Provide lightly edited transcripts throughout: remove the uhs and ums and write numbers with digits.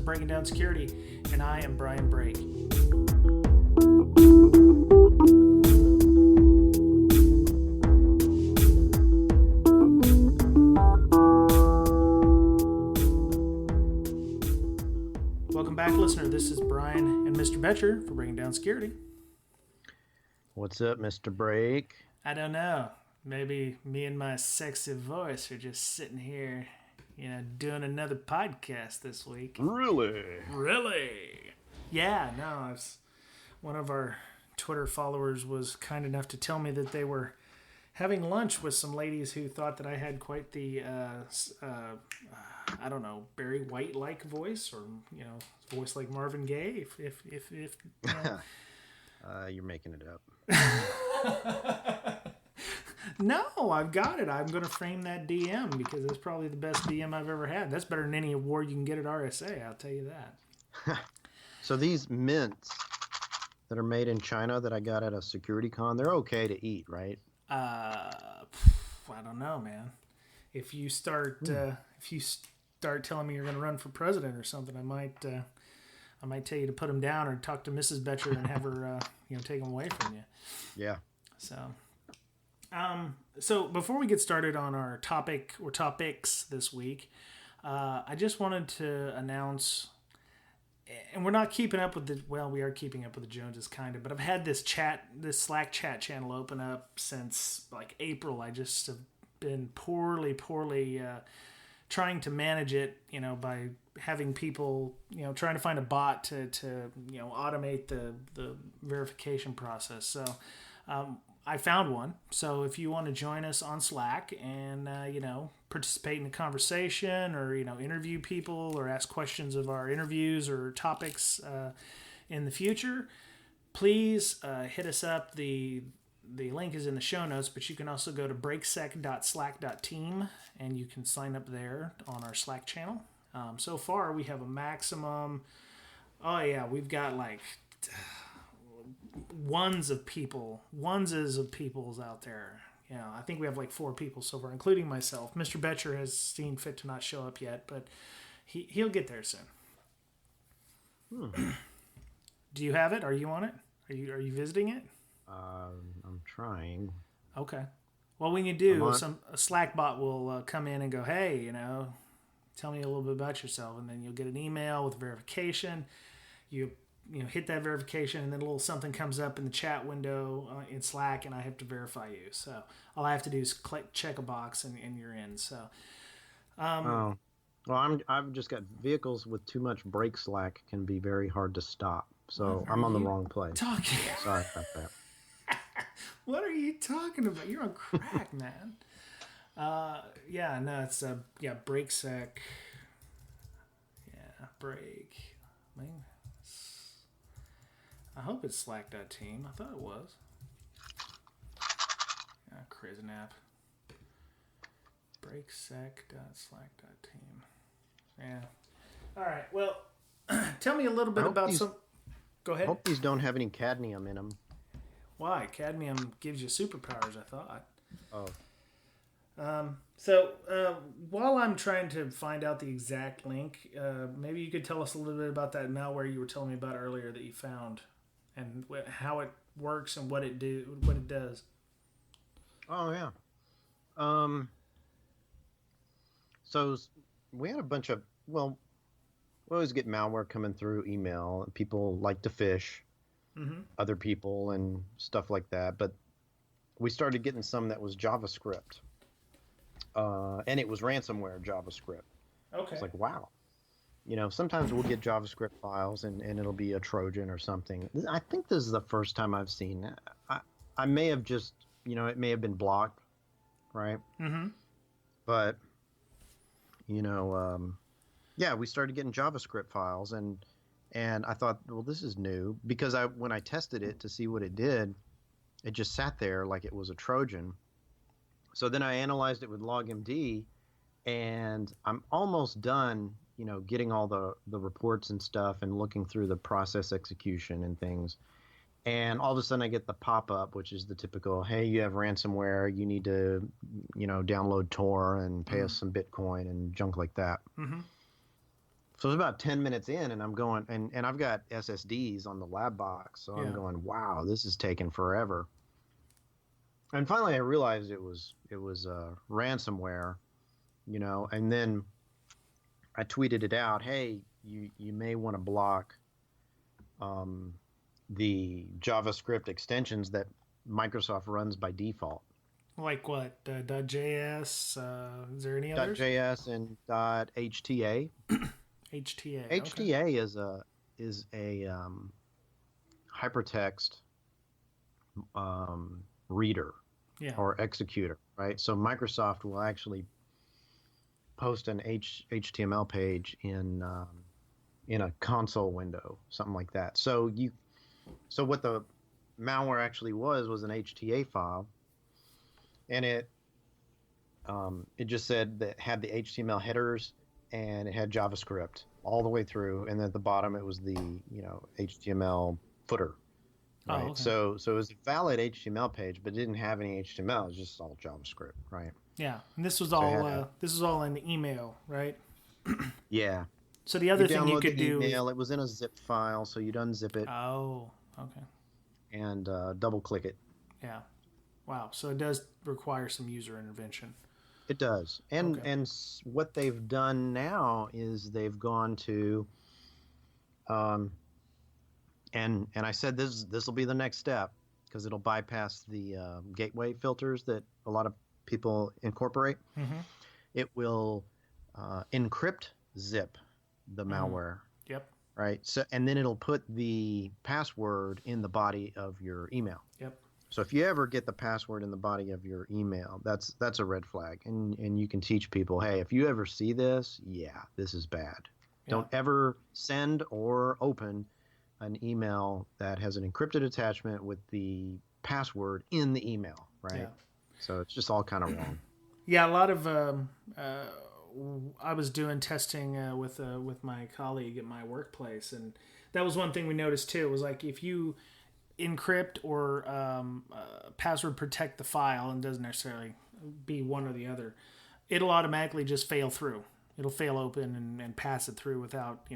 Breaking Down Security, and I am Brian Brake. Welcome back, listener. This is Brian and Mr. Boettcher for Breaking Down Security. What's up, Mr. Brake? I don't know. Maybe me and my sexy voice are just sitting here, doing another podcast this week. Really? Yeah, no. One of our Twitter followers was kind enough to tell me that they were having lunch with some ladies who thought that I had quite the, Barry White-like voice, or, voice like Marvin Gaye, if You're making it up. No, I've got it. I'm going to frame that DM because it's probably the best DM I've ever had. That's better than any award you can get at RSA, I'll tell you that. So these mints that are made in China that I got at a security con, they're okay to eat, right? I don't know, man. If you start telling me you're going to run for president or something, I might tell you to put them down, or talk to Mrs. Boettcher and have her take them away from you. Yeah. So before we get started on our topic or topics this week, I just wanted to announce, and we're not keeping up with we are keeping up with the Joneses kind of, but I've had this Slack chat channel open up since like April. I just have been poorly trying to manage it, by having people, trying to find a bot to automate the verification process. So, I found one. So if you want to join us on Slack and, participate in the conversation, or, interview people or ask questions of our interviews or topics in the future, please hit us up. The link is in the show notes, but you can also go to breaksec.slack.team and you can sign up there on our Slack channel. So far, we have a maximum. We've got like ones of peoples out there. I think we have like 4 people so far, including myself. Mr. Boettcher has seen fit to not show up yet, but he'll get there soon. Do you have it? Are you on it? Are you visiting it? I'm trying. Okay. Well, when you do, a Slack bot will come in and go, hey, tell me a little bit about yourself, and then you'll get an email with verification. You hit that verification, and then a little something comes up in the chat window in Slack, and I have to verify you. So all I have to do is check a box, and you're in. So. Well, I've just got vehicles with too much brake slack can be very hard to stop. So I'm on the wrong place. Sorry about that. What are you talking about? You're on crack, man. It's brake sec. Yeah, brake. I hope it's slack.team. I thought it was. Yeah, crazy nap. Brakesec.slack.team. Yeah. All right. Well, tell me a little bit about some. Go ahead. I hope these don't have any cadmium in them. Why? Cadmium gives you superpowers, I thought. Oh. So while I'm trying to find out the exact link, maybe you could tell us a little bit about that malware you were telling me about earlier that you found, and how it works and what it does. Oh yeah. So we had a bunch of we always get malware coming through email. People like to phish other people and stuff like that, but we started getting some that was JavaScript. And it was ransomware JavaScript. Okay. It's like, wow. Sometimes we'll get JavaScript files and it'll be a Trojan or something. I think this is the first time I've seen that. I may have just, it may have been blocked, right? Mm-hmm. But, we started getting JavaScript files and I thought, well, this is new, because when I tested it to see what it did, it just sat there like it was a Trojan. So then I analyzed it with LogMD, and I'm almost done, getting all the reports and stuff and looking through the process execution and things. And all of a sudden I get the pop-up, which is the typical, hey, you have ransomware, you need to, download Tor and pay us some Bitcoin and junk like that. Mm-hmm. So it was about 10 minutes in, and I'm going, and I've got SSDs on the lab box, so I'm Yeah. going, wow, this is taking forever. And finally, I realized it was ransomware, and then I tweeted it out. Hey, you may want to block um, the JavaScript extensions that Microsoft runs by default. Like what? .js? Is there any others? .js and .hta. HTA. Okay. HTA is a hypertext reader Yeah. or executor, right? So Microsoft will actually post an HTML page in a console window, something like that. So what the malware actually was an HTA file, and it just said that had the HTML headers and it had JavaScript all the way through, and then at the bottom it was the HTML footer. Right. Oh, okay. So it was a valid HTML page, but it didn't have any HTML. It was just all JavaScript, right? Yeah, and this was So all in the email, right? yeah. So the other You thing you download could the do. email. It was in a zip file, so you'd unzip it Oh, okay. and double click it. Yeah. Wow. So it does require some user intervention. It does. Okay. And what they've done now is they've gone to and I said this will be the next step, because it'll bypass the gateway filters that a lot of people incorporate. Mm-hmm. It will encrypt zip the malware. Yep. Right. So, and then it'll put the password in the body of your email. Yep. So if you ever get the password in the body of your email, that's a red flag. And you can teach people, hey, if you ever see this, this is bad. Yeah. Don't ever send or open an email that has an encrypted attachment with the password in the email, right? Yeah. So it's just all kind of wrong. Yeah, a lot of I was doing testing with my colleague at my workplace, and that was one thing we noticed too. It was like if you encrypt or password protect the file, and doesn't necessarily be one or the other, it'll automatically just fail through. It'll fail open and pass it through without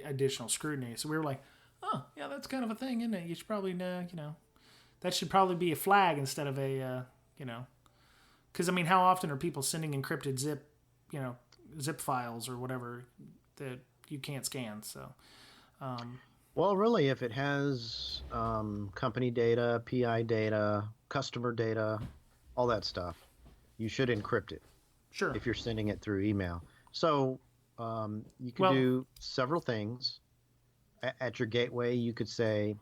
additional scrutiny. So we were like, oh yeah, that's kind of a thing, isn't it? You should probably that should probably be a flag instead of a because I mean, how often are people sending encrypted zip files or whatever that you can't scan? So well, really, if it has company data, PI data, customer data, all that stuff, you should encrypt it. Sure. If you're sending it through email. So you can do several things. At your gateway, you could say,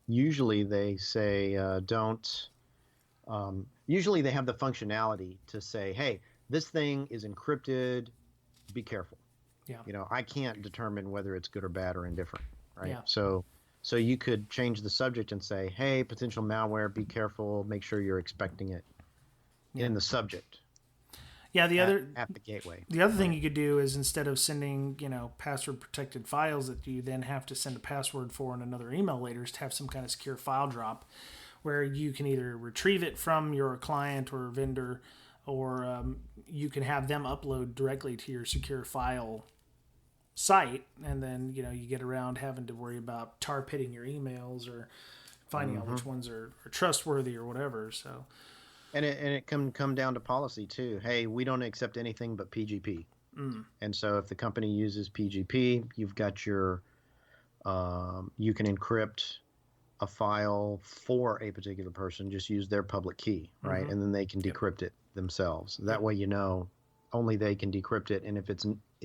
usually they say usually they have the functionality to say, hey, this thing is encrypted, be careful. Yeah. I can't determine whether it's good or bad or indifferent, right? Yeah. So you could change the subject and say, hey, potential malware, be careful, make sure you're expecting it in the subject. Yeah, at the gateway. The other thing you could do is, instead of sending, password protected files that you then have to send a password for in another email later, is to have some kind of secure file drop where you can either retrieve it from your client or vendor, or you can have them upload directly to your secure file site, and then you get around having to worry about tar pitting your emails or finding out which ones are trustworthy or whatever. So. And it can come down to policy too. Hey, we don't accept anything but PGP. And so if the company uses PGP, you've got your you can encrypt a file for a particular person. Just use their public key, right? And then they can decrypt it themselves. That way, only they can decrypt it. And if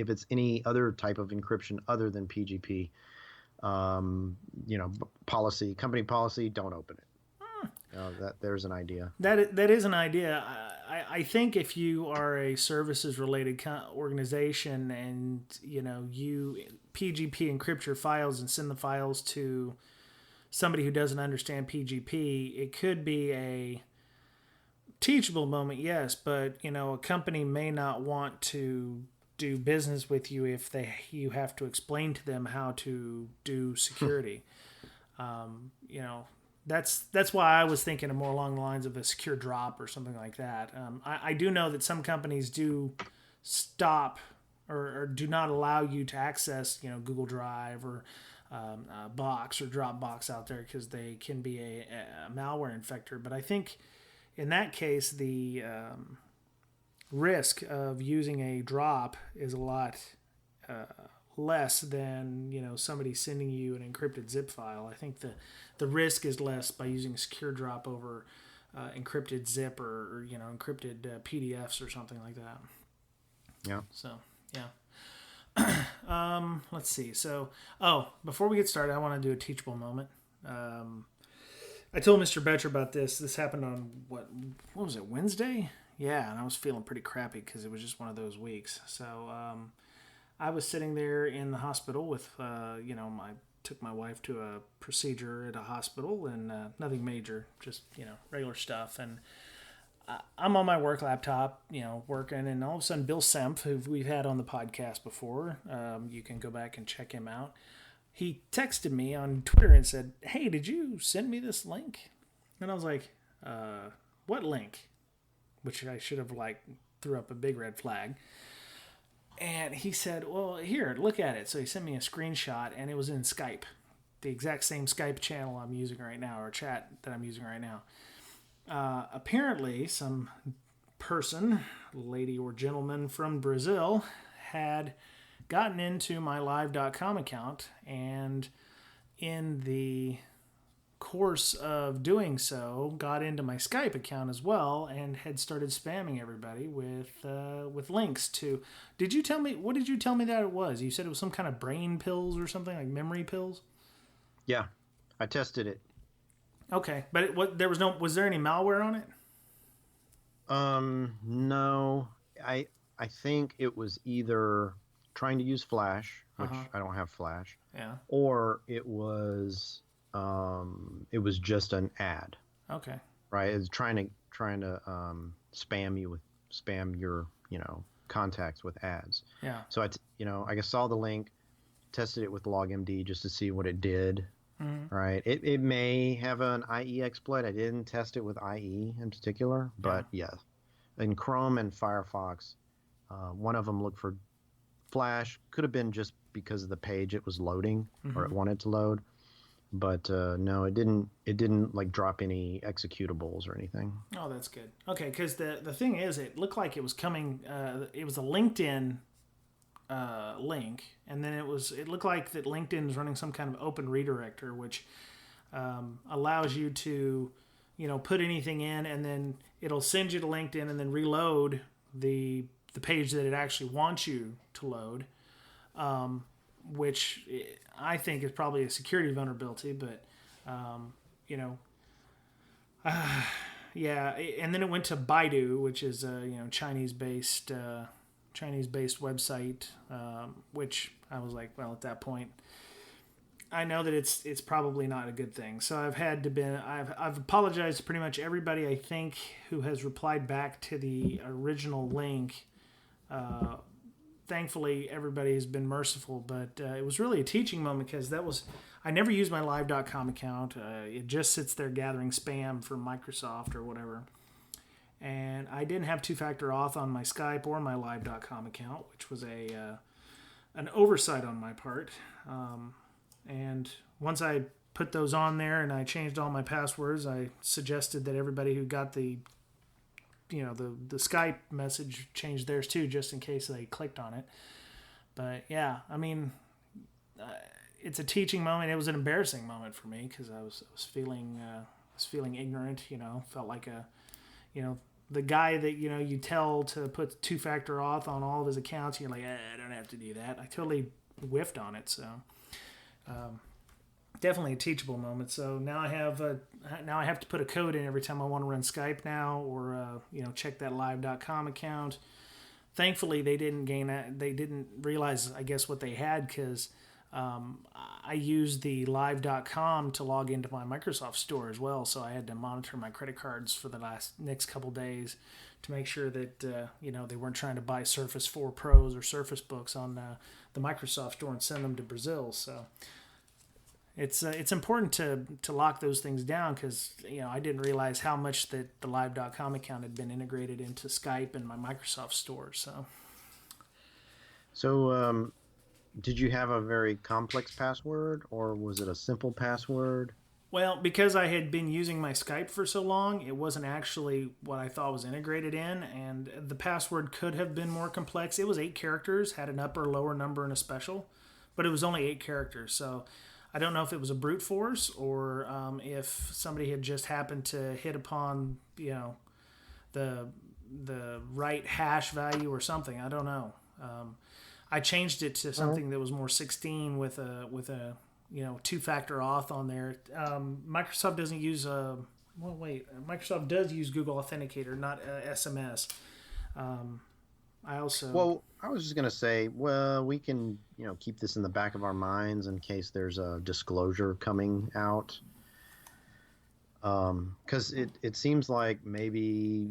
it's any other type of encryption other than PGP, company policy, don't open it. There's an idea. That is an idea. I think if you are a services related organization and you PGP encrypt your files and send the files to somebody who doesn't understand PGP, it could be a teachable moment, yes, but a company may not want to do business with you if you have to explain to them how to do security. That's why I was thinking of more along the lines of a secure drop or something like that. I do know that some companies do stop or do not allow you to access, Google Drive or Box or Dropbox out there, because they can be a malware infector. But I think in that case, the risk of using a drop is a lot less than somebody sending you an encrypted zip file. I think the risk is less by using a secure drop over encrypted zip or encrypted PDFs or something like that. Yeah. So let's see. So before we get started, I want to do a teachable moment. I told Mr. Boettcher about this. This happened on what was it, Wednesday? Yeah, and I was feeling pretty crappy because it was just one of those weeks. So I was sitting there in the hospital with, I took my wife to a procedure at a hospital, and nothing major, just, regular stuff. And I'm on my work laptop, working, and all of a sudden Bill Semp, who we've had on the podcast before, you can go back and check him out. He texted me on Twitter and said, "Hey, did you send me this link?" And I was like, "What link?" Which I should have threw up a big red flag. And he said, "Well, here, look at it." So he sent me a screenshot, and it was in Skype, the exact same Skype channel I'm using right now, or chat that I'm using right now. Apparently, some person, lady or gentleman from Brazil, had gotten into my live.com account, and in the course of doing so, got into my Skype account as well, and had started spamming everybody with links to. What did you tell me that it was? You said it was some kind of brain pills or something, like memory pills? Yeah, I tested it. Okay, but was there any malware on it? No, I think it was either trying to use Flash, which I don't have Flash. Yeah. Or it was just an ad. Okay. Right, it's trying to spam your contacts with ads. Yeah. So I guess saw the link, tested it with LogMD just to see what it did. Mm-hmm. Right, it may have an IE exploit. I didn't test it with IE in particular, but yeah. In Chrome and Firefox, one of them looked for Flash. Could have been just because of the page it was loading, or it wanted to load. But no, it didn't drop any executables or anything. Oh, that's good. Okay, because the thing is, it looked like it was coming. It was a LinkedIn link, and then it looked like that LinkedIn is running some kind of open redirector, which allows you to put anything in, and then it'll send you to LinkedIn, and then reload the page that it actually wants you to load, which I think is probably a security vulnerability, but yeah. And then it went to Baidu, which is a Chinese-based website, which I was like, well, at that point, I know that it's probably not a good thing. So I've apologized to pretty much everybody, I think, who has replied back to the original link. Thankfully, everybody has been merciful, but it was really a teaching moment, because I never use my live.com account. It just sits there gathering spam from Microsoft or whatever. And I didn't have two-factor auth on my Skype or my live.com account, which was an oversight on my part. And once I put those on there and I changed all my passwords, I suggested that everybody who got the Skype message change theirs too, just in case they clicked on it. But yeah, I mean, it's a teaching moment. It was an embarrassing moment for me, because I was feeling ignorant. Felt like the guy that you tell to put two-factor auth on all of his accounts. You're like, I don't have to do that. I totally whiffed on it. So definitely a teachable moment. So now I have to put a code in every time I want to run Skype now, or check that live.com account. Thankfully, they didn't realize, I guess, what they had, because I used the live.com to log into my Microsoft store as well. So I had to monitor my credit cards for the next couple days to make sure that they weren't trying to buy Surface 4 Pros or Surface Books on the Microsoft store and send them to Brazil. So it's important to lock those things down, because I didn't realize how much that the live.com account had been integrated into Skype and my Microsoft store. So So, did you have a very complex password or was it a simple password? Well, because I had been using my Skype for so long, it wasn't actually what I thought was integrated in, and the password could have been more complex. It was 8 characters, had an upper, lower number, and a special, but it was only 8 characters. So I don't know if it was a brute force or if somebody had just happened to hit upon, the right hash value or something. I don't know. I changed it to All right. something that was more 16 with a two-factor auth on there. Microsoft doesn't use Microsoft does use Google Authenticator, not SMS. I also Well, I was just going to say, well, we can, keep this in the back of our minds in case there's a disclosure coming out. Because it seems like maybe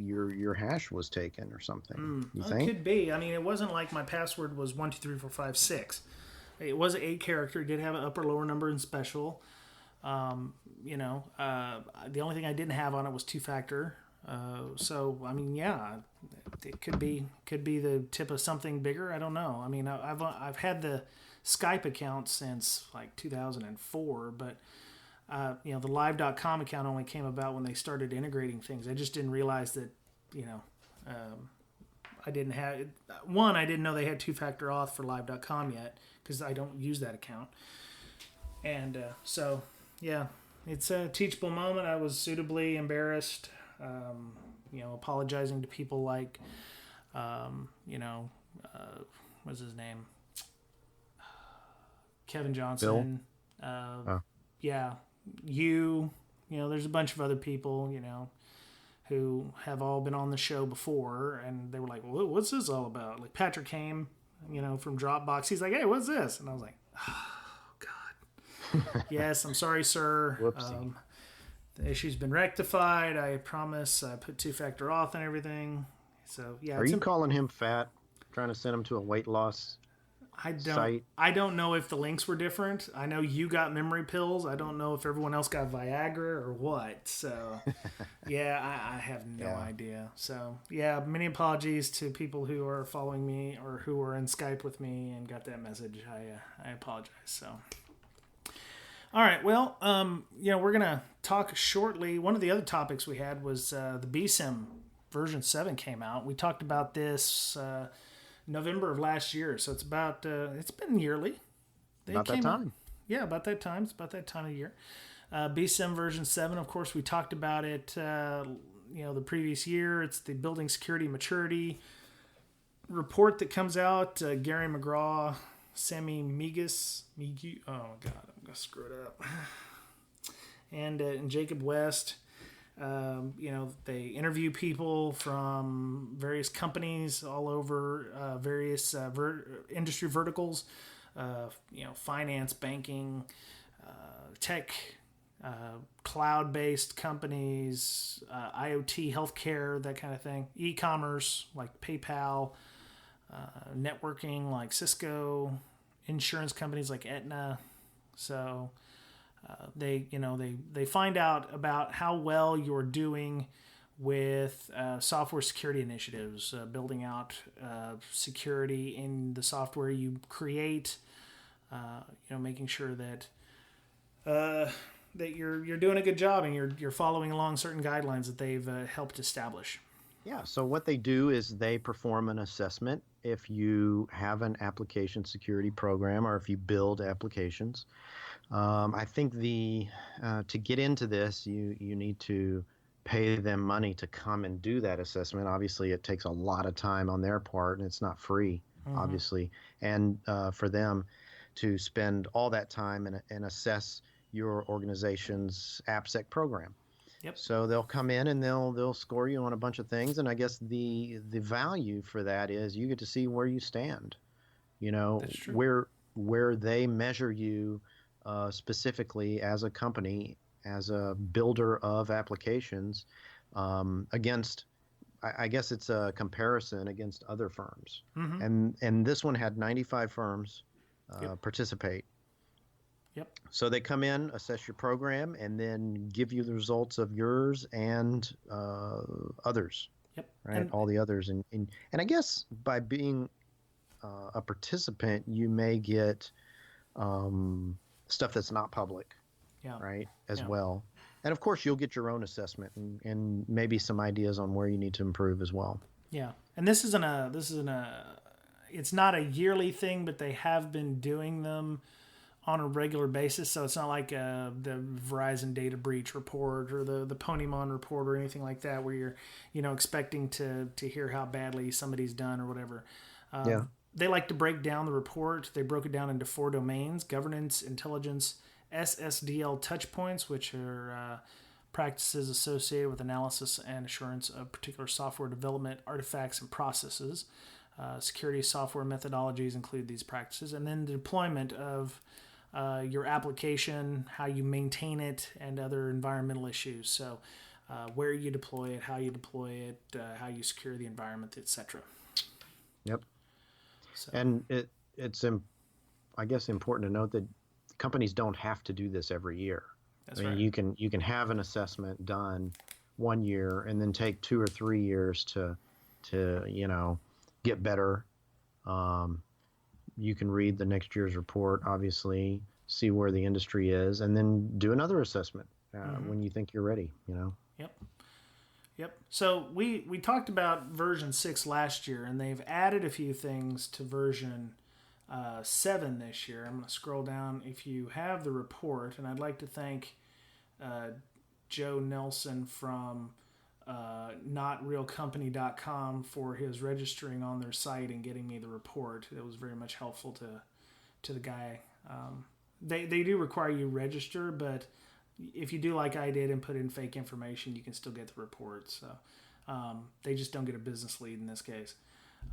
your hash was taken or something. You it think? could be. I mean, it wasn't like my password was 1 2 3 4 5 6. It was an 8 character. It did have an upper lower number and special. The only thing I didn't have on it was two-factor. So I mean, yeah, it could be the tip of something bigger. I don't know. I mean, I've had the Skype account since like 2004, but the live.com account only came about when they started integrating things. I just didn't realize that, I didn't have one. I didn't know they had two-factor auth for live.com yet because I don't use that account. And so, yeah, it's a teachable moment. I was suitably embarrassed, apologizing to people like, what's his name? Kevin Johnson. Oh. Yeah, there's a bunch of other people, who have all been on the show before, and they were like, well, what's this all about? Like Patrick Haim, from Dropbox. He's like, hey, what's this? And I was like, yes, I'm sorry, sir. Whoopsie. The issue's been rectified. I promise. I put two-factor auth and everything. So yeah. Are you calling him fat? Trying to send him to a weight loss site? I don't know if the links were different. I know you got memory pills. I don't know if everyone else got Viagra or what. So yeah, I have no idea. So yeah, many apologies to people who are following me or who were in Skype with me and got that message. I apologize. So. All right. Well, we're gonna talk shortly. One of the other topics we had was the BSIMM version 7 came out. We talked about this November of last year, so it's been yearly. About that time. Yeah, about that time. It's about that time of year. BSIMM version 7. Of course, we talked about it. The previous year. It's the Building Security Maturity report that comes out. Gary McGraw. Sammy Migas, oh god, I'm gonna screw it up. And Jacob West, they interview people from various companies all over various industry verticals, finance, banking, tech, cloud-based companies, IoT, healthcare, that kind of thing, e-commerce like PayPal. Networking like Cisco, insurance companies like Aetna. So they find out about how well you're doing with software security initiatives, building out security in the software you create. Making sure that that you're doing a good job and you're following along certain guidelines that they've helped establish. Yeah, so what they do is they perform an assessment if you have an application security program or if you build applications. I think to get into this, you need to pay them money to come and do that assessment. Obviously, it takes a lot of time on their part, and it's not free, obviously. And for them to spend all that time and assess your organization's AppSec program. Yep. So they'll come in and they'll score you on a bunch of things, and I guess the value for that is you get to see where you stand. That's true. Where they measure you specifically as a company, as a builder of applications, against. I guess it's a comparison against other firms, and this one had 95 firms participate. Yep. So they come in, assess your program, and then give you the results of yours and others. Yep. Right. All the others, and I guess by being a participant, you may get stuff that's not public, Yeah. right, as Yeah. well. And of course, you'll get your own assessment and maybe some ideas on where you need to improve as well. Yeah. And this isn't it's not a yearly thing, but they have been doing them on a regular basis. So it's not like the Verizon data breach report or the Ponymon report or anything like that, where you're, expecting to hear how badly somebody's done or whatever. Yeah. They like to break down the report. They broke it down into 4 domains: governance, intelligence, SSDL touchpoints, which are practices associated with analysis and assurance of particular software development artifacts and processes. Security software methodologies include these practices. And then the deployment of your application, how you maintain it, and other environmental issues. So where you deploy it, how you deploy it, how you secure the environment, etc. Yep. So, And it's I guess important to note that companies don't have to do this every year. that's I mean, right. you can have an assessment done 1 year and then take 2 or 3 years to get better. You can read the next year's report, obviously, see where the industry is, and then do another assessment when you think you're ready. Yep. Yep. So we talked about version 6 last year, and they've added a few things to version 7 this year. I'm going to scroll down. If you have the report, and I'd like to thank Joe Nelson from notrealcompany.com for his registering on their site and getting me the report. It was very much helpful to the guy. They do require you register, but if you do like I did and put in fake information, you can still get the report. So they just don't get a business lead in this case.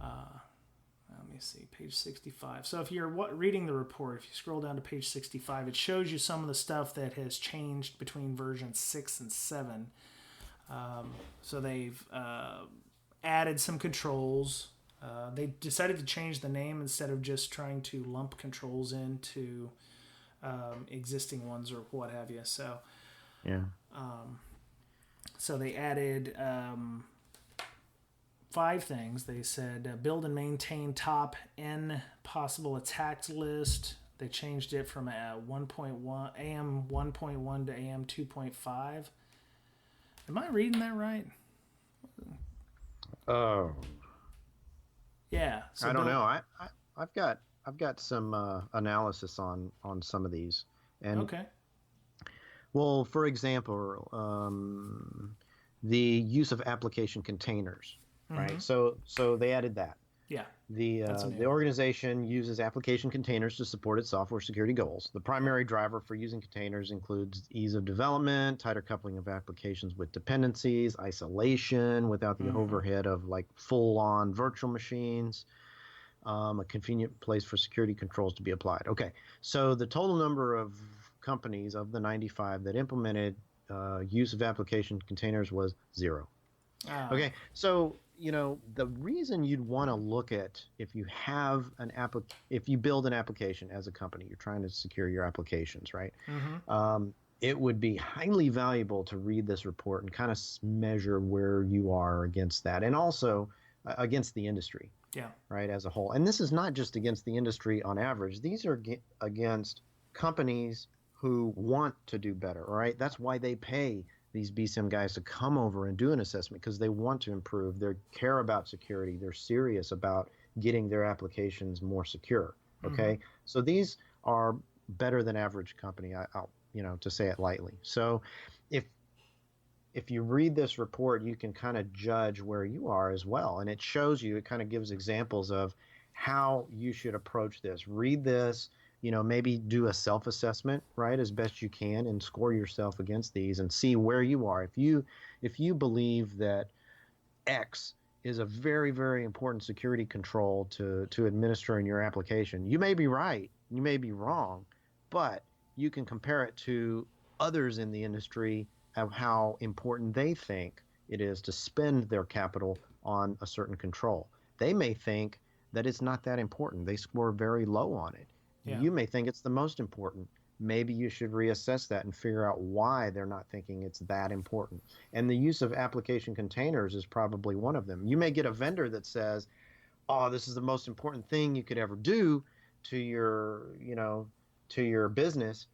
Let me see, page 65. So if you're reading the report, if you scroll down to page 65, it shows you some of the stuff that has changed between version 6 and 7. So they've added some controls. They decided to change the name instead of just trying to lump controls into existing ones or what have you. So Yeah. So they added 5 things. They said build and maintain top N possible attacks list. They changed it from a 1.1 AM 1.1 to AM 2.5. Am I reading that right? Oh, Yeah. So I don't know. I've got some analysis on some of these, and Okay. well, for example, the use of application containers, right? So they added that. Yeah. The That's the new. organization uses application containers to support its software security goals. The primary driver for using containers includes ease of development, tighter coupling of applications with dependencies, isolation without the overhead of like full-on virtual machines, a convenient place for security controls to be applied. Okay, so the total number of companies of the 95 that implemented use of application containers was 0. Okay, so the reason you'd want to look at if you have if you build an application as a company, you're trying to secure your applications, right? It would be highly valuable to read this report and kind of measure where you are against that, and also against the industry, Yeah. right, as a whole. And this is not just against the industry on average. These are against companies who want to do better, right? That's why they pay these BSIMM guys to come over and do an assessment, because they want to improve. They care about security. They're serious about getting their applications more secure. Okay, so these are better than average company. I'll to say it lightly. So if you read this report, you can kind of judge where you are as well, and it shows you. It kind of gives examples of how you should approach this. Read this. Maybe do a self-assessment, right, as best you can, and score yourself against these and see where you are. If you believe that X is a very, very important security control to administer in your application, you may be right, you may be wrong, but you can compare it to others in the industry of how important they think it is to spend their capital on a certain control. They may think that it's not that important. They score very low on it. Yeah. You may think it's the most important. Maybe you should reassess that and figure out why they're not thinking it's that important. And the use of application containers is probably one of them. You may get a vendor that says, oh, this is the most important thing you could ever do to your, to your business.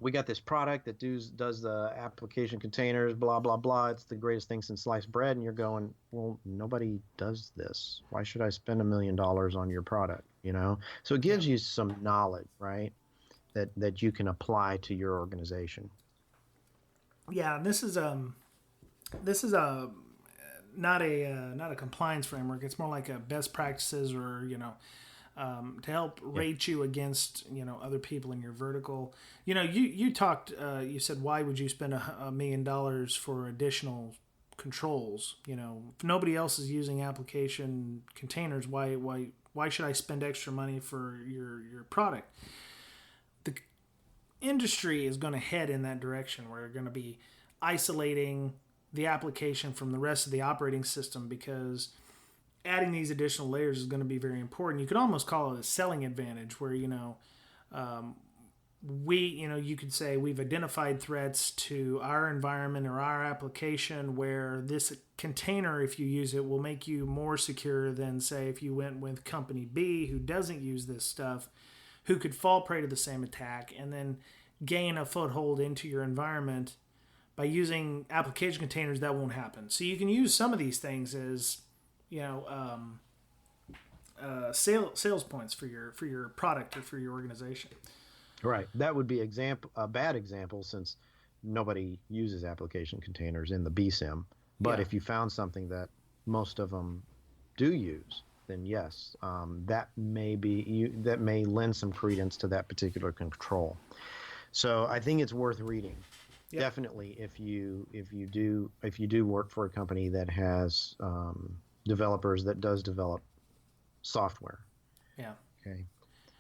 We got this product that does the application containers, blah, blah, blah. It's the greatest thing since sliced bread. And you're going, well, nobody does this. Why should I spend $1 million on your product? So it Yeah. gives you some knowledge, right? That you can apply to your organization. Yeah, and this is a not a compliance framework. It's more like a best practices, or to help rate you against other people in your vertical. You talked. You said, why would you spend $1 million for additional controls? If nobody else is using application containers, why should I spend extra money for your product? The industry is going to head in that direction, where they're going to be isolating the application from the rest of the operating system, because adding these additional layers is going to be very important. You could almost call it a selling advantage, where you could say we've identified threats to our environment or our application, where this container, if you use it, will make you more secure than, say, if you went with company B, who doesn't use this stuff, who could fall prey to the same attack and then gain a foothold into your environment. By using application containers, that won't happen. So you can use some of these things as sales points for your product or for your organization. Right. That would be a bad example, since nobody uses application containers in the BSIMM. But if you found something that most of them do use, then yes, that may lend some credence to that particular control. So I think it's worth reading. Yep. Definitely, if you do work for a company that has developers that does develop software. Yeah. Okay.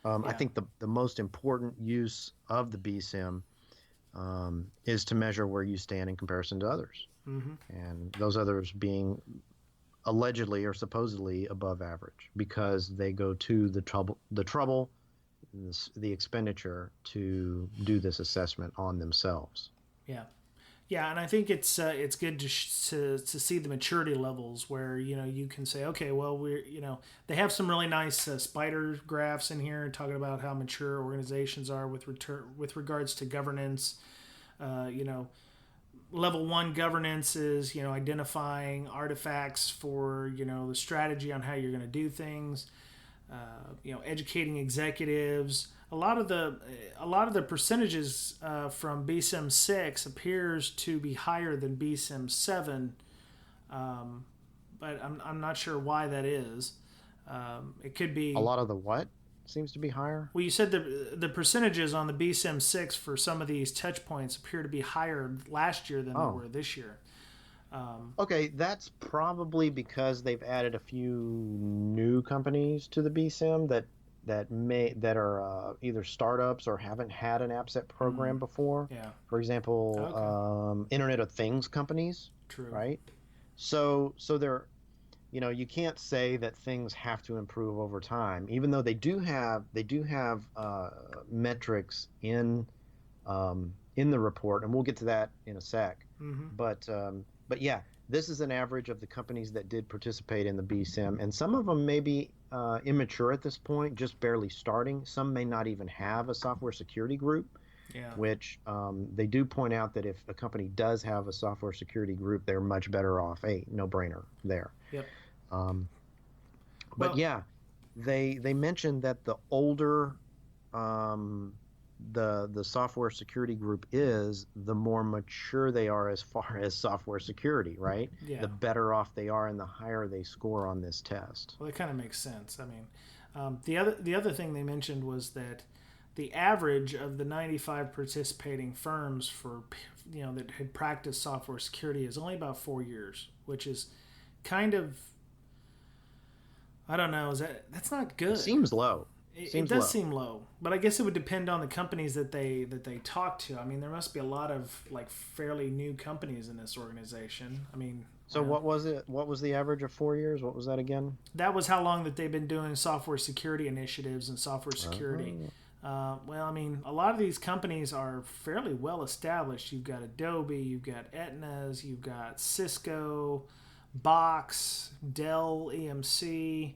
I think the most important use of the BSIMM is to measure where you stand in comparison to others, and those others being allegedly or supposedly above average, because they go to the trouble, the expenditure to do this assessment on themselves. Yeah, and I think it's good to see the maturity levels, where you can say, okay, well, they have some really nice spider graphs in here talking about how mature organizations are with regards to governance. Level 1 governance is identifying artifacts for the strategy on how you're going to do things. Educating executives. A lot of the percentages from BSIMM6 appears to be higher than BSIMMv7, but I'm not sure why that is. It could be a lot of the what seems to be higher. Well, you said the percentages on the BSIMM6 for some of these touch points appear to be higher last year than they were this year. Okay, that's probably because they've added a few new companies to the BSIMM that are either startups or haven't had an AppSec program before. Yeah. For example, Internet of Things companies. True. Right. So they're, you can't say that things have to improve over time, even though they do have metrics in the report, and we'll get to that in a sec. But yeah, this is an average of the companies that did participate in the BSIMM, and some of them may be immature at this point, just barely starting. Some may not even have a software security group, which they do point out that if a company does have a software security group, they're much better off. A no-brainer there. Yep. But yeah, they mentioned that the older the software security group is, the more mature they are as far as software security, right? Yeah. The better off they are and the higher they score on this test. Well, it kind of makes sense. I mean, the other thing they mentioned was that the average of the 95 participating firms for that had practiced software security is only about 4 years, which is kind of, I don't know, that's not good. It seems low. It does seem low, but I guess it would depend on the companies that they talk to. I mean, there must be a lot of fairly new companies in this organization. I mean, so what was it? What was the average of 4 years? What was that again? That was how long that they've been doing software security initiatives and software security. Well, I mean, a lot of these companies are fairly well established. You've got Adobe, you've got Aetna's, you've got Cisco, Box, Dell, EMC.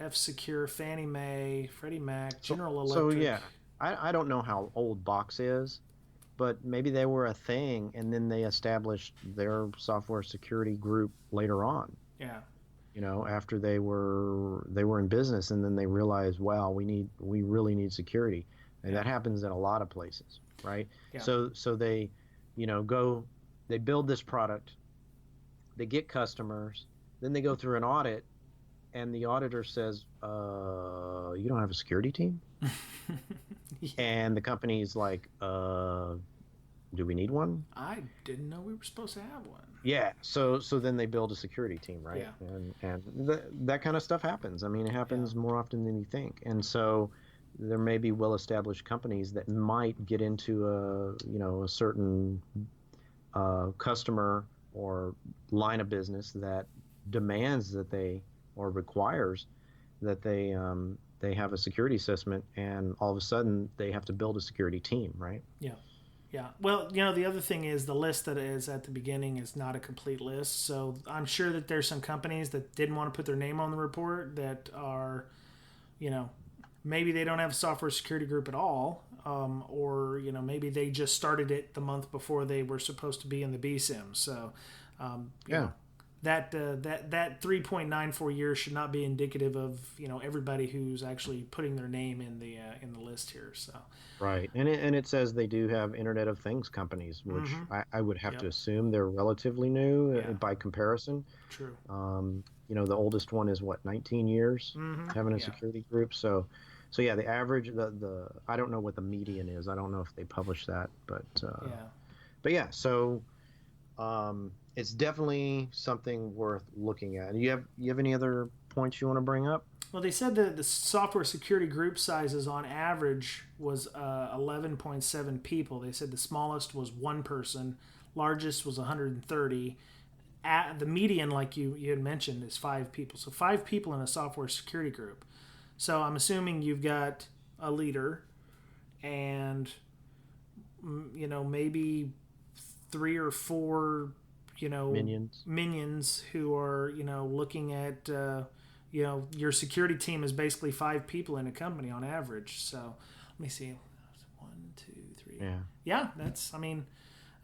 F-Secure, Fannie Mae, Freddie Mac, General So Electric. yeah, I don't know how old Box is, but maybe they were a thing and then they established their software security group later on. Yeah. After they were in business, and then they realized, wow, we really need security, and that happens in a lot of places, right? Yeah. So they, they build this product, they get customers, then they go through an audit, and the auditor says, you don't have a security team, and the company's like, do we need one? I didn't know we were supposed to have one. Yeah, so then they build a security team, right? Yeah. And that kind of stuff happens. I mean, it happens more often than you think. And so there may be well-established companies that might get into a certain customer or line of business that demands that or requires that they have a security assessment, and all of a sudden they have to build a security team, right? Yeah. Yeah. Well, the other thing is the list that is at the beginning is not a complete list. So I'm sure that there's some companies that didn't want to put their name on the report that are, maybe they don't have a software security group at all. Or, maybe they just started it the month before they were supposed to be in the BSIMM. So, that 3.94 years should not be indicative of everybody who's actually putting their name in the list here. So right, and it says they do have Internet of Things companies, which I would have to assume they're relatively new by comparison. True. The oldest one is 19 years having a security group. So yeah, the average the I don't know what the median is. I don't know if they publish that, but yeah. So it's definitely something worth looking at. You have any other points you want to bring up? Well, they said that the software security group sizes on average was 11.7 people. They said the smallest was one person, largest was 130. The median, like you had mentioned, is 5 people. So 5 people in a software security group. So I'm assuming you've got a leader and, maybe 3 or 4 minions who are looking at your security team is basically 5 people in a company on average. So let me see, 1, 2, 3. Yeah, that's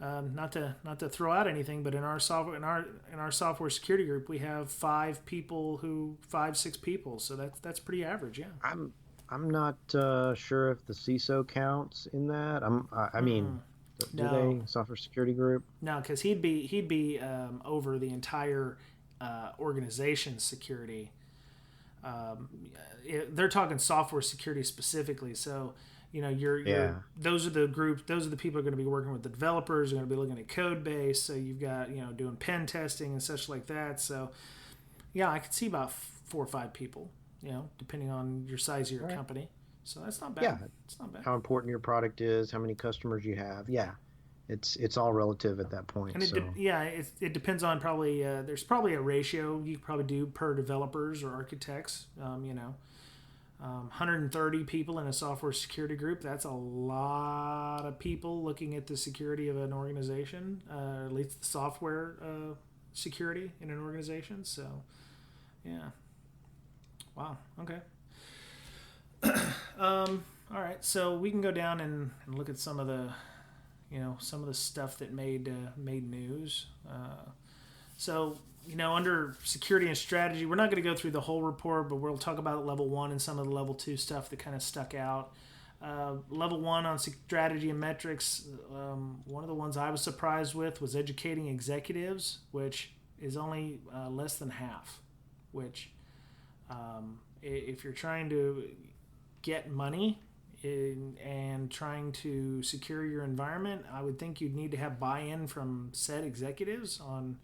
not to throw out anything, but in our software security group we have 6 people. So that's pretty average. Yeah. I'm not sure if the CISO counts in that. Do they software security group? No, because he'd be over the entire organization's security. They're talking software security specifically. So those are the groups. Those are the people who are going to be working with the developers. Are going to be looking at code base. So you've got doing pen testing and such like that. So yeah, I could see about 4 or 5 people. Depending on your size of your company. So that's not bad. Yeah, it's not bad. How important your product is, how many customers you have. Yeah, it's all relative at that point. And it depends on probably. There's probably a ratio you could probably do per developers or architects. 130 people in a software security group. That's a lot of people looking at the security of an organization, at least the software security in an organization. So, yeah. Wow. Okay. All right. So we can go down and look at some of the, some of the stuff that made news. So under security and strategy, we're not going to go through the whole report, but we'll talk about level 1 and some of the level 2 stuff that kind of stuck out. Level 1 on strategy and metrics. One of the ones I was surprised with was educating executives, which is only less than half. Which, if you're trying to get money and trying to secure your environment, I would think you'd need to have buy-in from said executives on,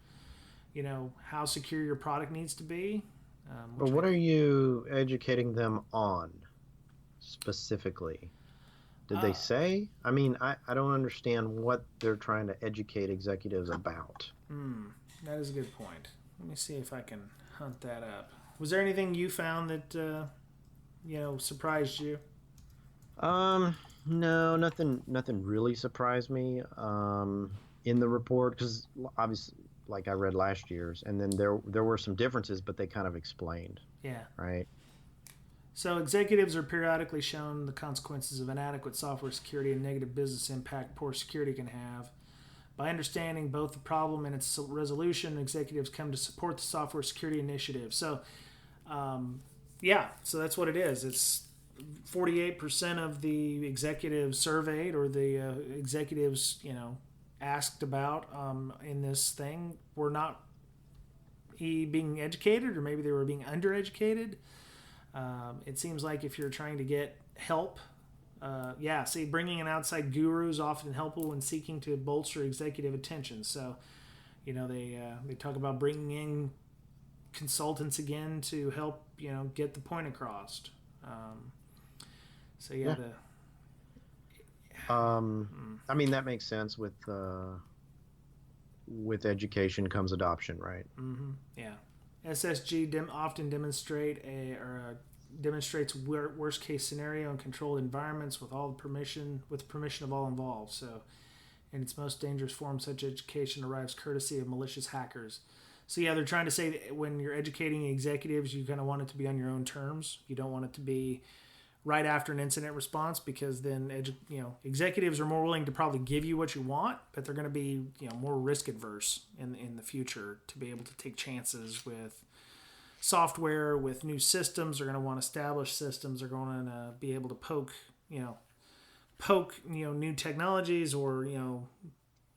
how secure your product needs to be. But what are you educating them on specifically? Did they say? I mean, I don't understand what they're trying to educate executives about. That is a good point. Let me see if I can hunt that up. Was there anything you found that surprised you? No, nothing really surprised me in the report, because obviously, like I read last year's, and then there were some differences, but they kind of explained. Yeah. Right. So executives are periodically shown the consequences of inadequate software security and negative business impact poor security can have. By understanding both the problem and its resolution, executives come to support the software security initiative. So, so that's what it is. It's 48% of the executives surveyed, or the executives, asked about in this thing, were not being educated, or maybe they were being undereducated. It seems like if you're trying to get help, bringing in outside guru is often helpful when seeking to bolster executive attention. So, they talk about bringing in consultants again to help, get the point across. I mean, that makes sense. With education comes adoption, right? Mm-hmm. Yeah. SSG often demonstrates worst case scenario in controlled environments with permission of all involved. So, in its most dangerous form, such education arrives courtesy of malicious hackers. So yeah, they're trying to say that when you're educating executives, you kind of want it to be on your own terms. You don't want it to be right after an incident response, because then executives are more willing to probably give you what you want, but they're going to be more risk adverse in the future to be able to take chances with software, with new systems. They're going to want established systems. They're going to be able to poke new technologies, or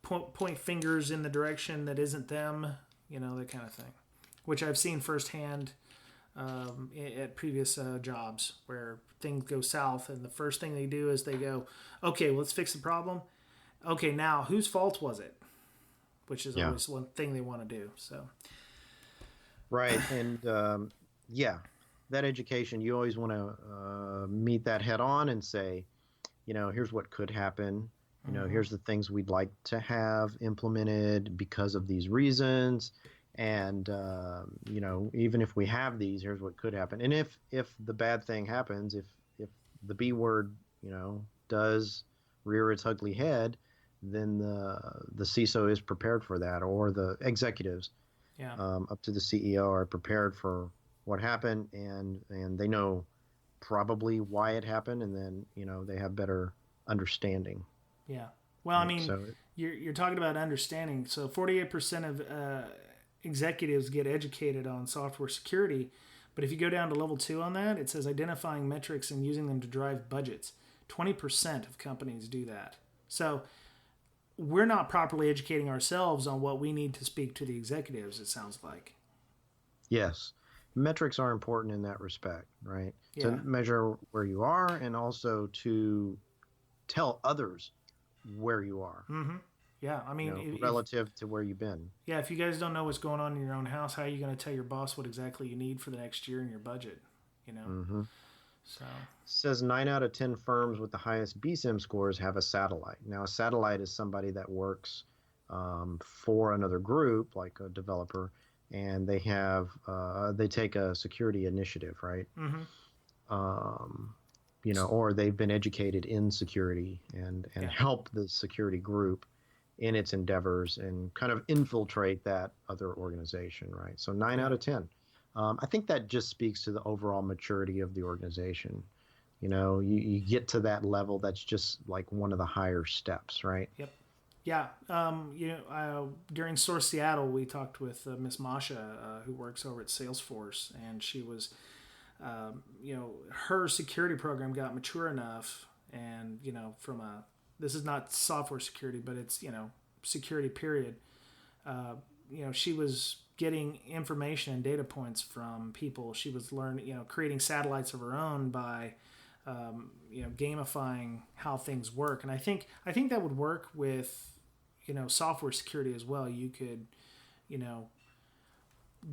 point fingers in the direction that isn't them, that kind of thing, which I've seen firsthand at previous jobs where things go south, and the first thing they do is they go, okay, let's fix the problem. Okay, now whose fault was it? Which is always one thing they want to do. So, right, and that education, you always want to meet that head on and say, here's what could happen. Here's the things we'd like to have implemented because of these reasons. And, even if we have these, here's what could happen. And if the bad thing happens, if the B word, does rear its ugly head, then the CISO is prepared for that, or the executives up to the CEO are prepared for what happened, and they know probably why it happened, and then, they have better understanding. Yeah. Well, I mean, you're talking about understanding. So 48% of executives get educated on software security, but if you go down to level 2 on that, it says identifying metrics and using them to drive budgets. 20% of companies do that. So we're not properly educating ourselves on what we need to speak to the executives, it sounds like. Yes. Metrics are important in that respect, right? Yeah. To measure where you are, and also to tell others where you are. Mm-hmm. Yeah, I mean, relative to where you've been. Yeah, if you guys don't know what's going on in your own house, how are you going to tell your boss what exactly you need for the next year in your budget? Mm-hmm. So it says 9 out of 10 firms with the highest BSIMM scores have a satellite. Now, a satellite is somebody that works for another group, like a developer, and they have they take a security initiative, right? Mm-hmm. Or they've been educated in security and help the security group in its endeavors and kind of infiltrate that other organization, right? So 9 out of 10. I think that just speaks to the overall maturity of the organization. You get to that level, that's just like one of the higher steps, right? Yep. Yeah. During Source Seattle, we talked with Miss Masha, who works over at Salesforce, and she was, her security program got mature enough, and, this is not software security, but it's, security period. She was getting information and data points from people. She was creating satellites of her own by, gamifying how things work. And I think that would work with, software security as well. You could,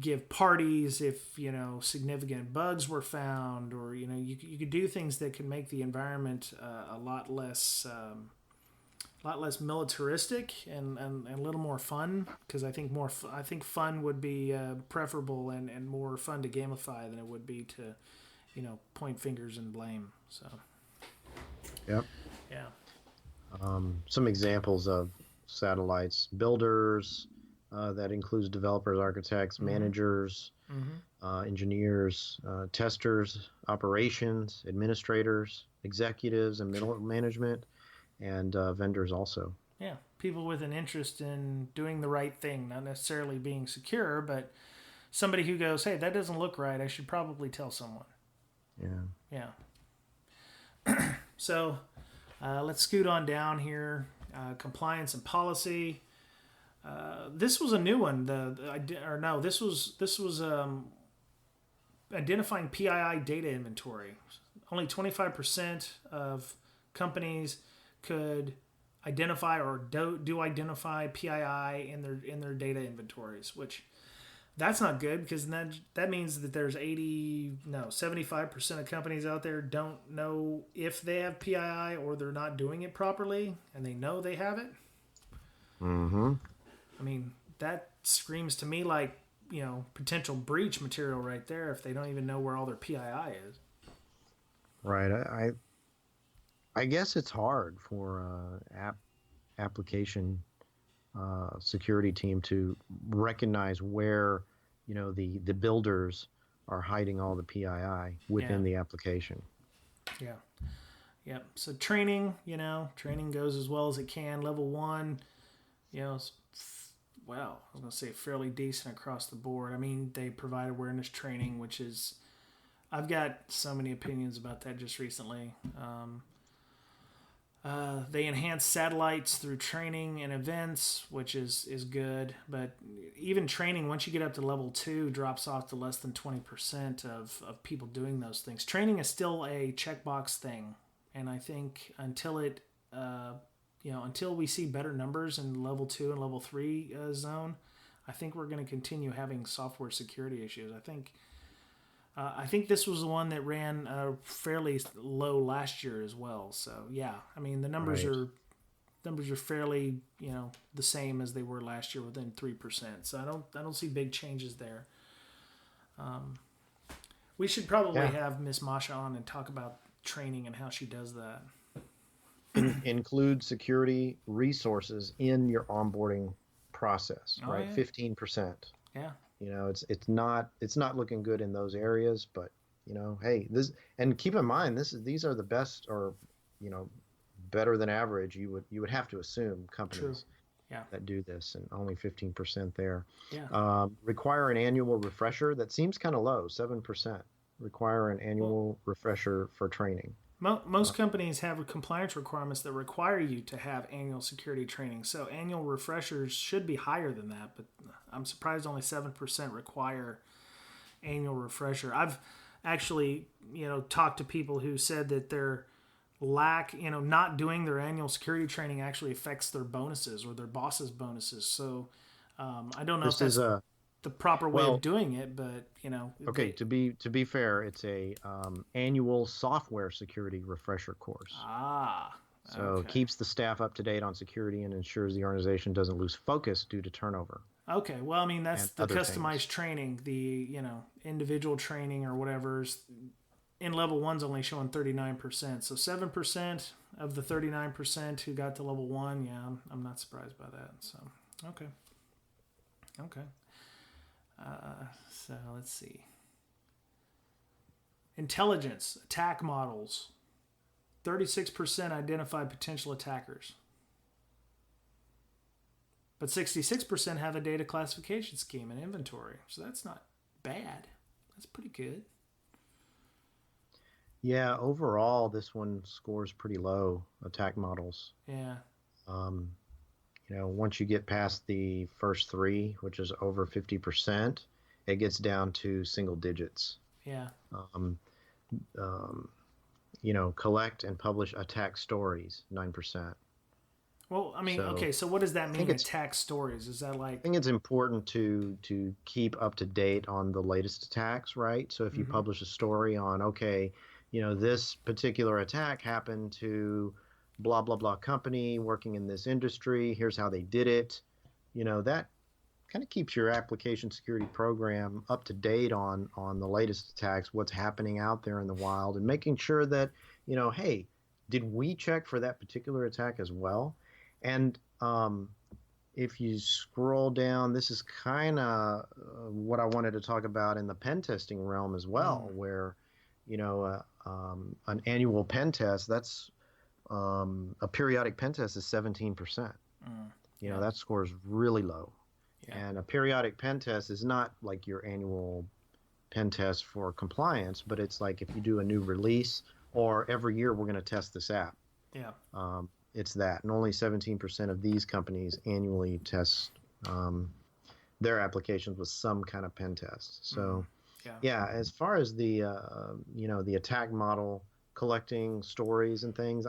give parties if, significant bugs were found, or, you could do things that could make the environment a lot less militaristic and a little more fun, because I think fun would be preferable and more fun to gamify than it would be to point fingers and blame. So yep. Yeah. Some examples of satellites: builders, that includes developers, architects, managers, engineers, testers, operations, administrators, executives, and middle management, and vendors also. Yeah, people with an interest in doing the right thing, not necessarily being secure, but somebody who goes, "Hey, that doesn't look right. I should probably tell someone." Yeah. So let's scoot on down here. Compliance and policy. This was a new one. This was identifying PII data inventory. Only 25% of companies could identify or do identify PII in their data inventories, which that's not good, because that means that there's 75% of companies out there don't know if they have PII, or they're not doing it properly and they know they have it. Mm-hmm. I mean, that screams to me like, potential breach material right there, if they don't even know where all their PII is. Right. I guess it's hard for application security team to recognize where, the builders are hiding all the PII within the application. Yeah. Yep. So training goes as well as it can. Level 1, I was going to say fairly decent across the board. I mean, they provide awareness training, which is, I've got so many opinions about that just recently. They enhance satellites through training and events, which is good. But even training, once you get up to level 2, drops off to less than 20% of people doing those things. Training is still a checkbox thing. And I think until we see better numbers in level 2 and level 3 zone, I think we're going to continue having software security issues. I think this was the one that ran fairly low last year as well. So yeah, I mean, the numbers are fairly the same as they were last year, within 3%. So I don't see big changes there. We should probably have Miss Masha on and talk about training and how she does that. Include security resources in your onboarding process, right? Yeah. 15%. Yeah. It's not looking good in those areas, but hey, and keep in mind, these are the best, or better than average. You would have to assume companies that do this, and only 15% there. Yeah. Require an annual refresher. That seems kind of low, 7%. Require an annual refresher for training. Most companies have compliance requirements that require you to have annual security training. So annual refreshers should be higher than that, but I'm surprised only 7% require annual refresher. I've actually, talked to people who said that their not doing their annual security training actually affects their bonuses or their boss's bonuses. So I don't know if that's the proper way of doing it, but Okay, to be fair, it's a annual software security refresher course. So it keeps the staff up to date on security and ensures the organization doesn't lose focus due to turnover. Okay, well, I mean, that's the customized training, the individual training or whatever's in level 1's only showing 39%. So 7% of the 39% who got to level 1, I'm not surprised by that. So okay. So let's see. Intelligence, attack models. 36% identify potential attackers. But 66% have a data classification scheme and inventory. So that's not bad. That's pretty good. Yeah, overall, this one scores pretty low, attack models. Yeah. Once you get past the first 3, which is over 50%, it gets down to single digits. Yeah. Collect and publish attack stories, 9%. Well, I mean, so what does that mean, attack stories? Is that like... I think it's important to keep up to date on the latest attacks, right? So if you publish a story on, this particular attack happened to blah, blah, blah company working in this industry, here's how they did it, that kind of keeps your application security program up to date on the latest attacks, what's happening out there in the wild, and making sure that, hey, did we check for that particular attack as well? And if you scroll down, this is kind of what I wanted to talk about in the pen testing realm as well, where, an annual pen test, that's a periodic pen test is 17%. That score is really low. Yeah. And a periodic pen test is not like your annual pen test for compliance, but it's like if you do a new release or every year we're going to test this app. Yeah. It's that. And only 17% of these companies annually test their applications with some kind of pen test. So, as far as the, the attack model, collecting stories and things,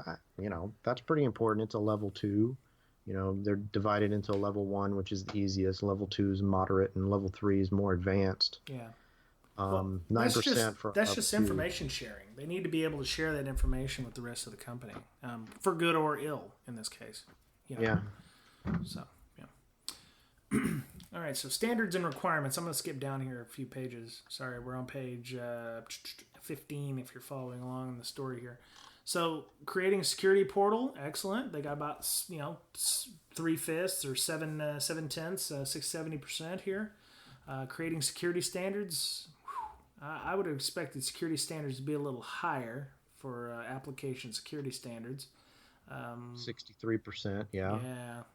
that's pretty important. It's a level 2. They're divided into level 1, which is the easiest. Level 2 is moderate, and level 3 is more advanced. Yeah. 9% for that's just information sharing. They need to be able to share that information with the rest of the company, for good or ill in this case. Yeah. So, yeah. All right. So standards and requirements. I'm going to skip down here a few pages. Sorry, we're on page 15 if you're following along in the story here. So creating a security portal, excellent. They got about 3/5 or 7/10, 70% here. Creating security standards. I would have expected security standards to be a little higher for application security standards. 63%, yeah.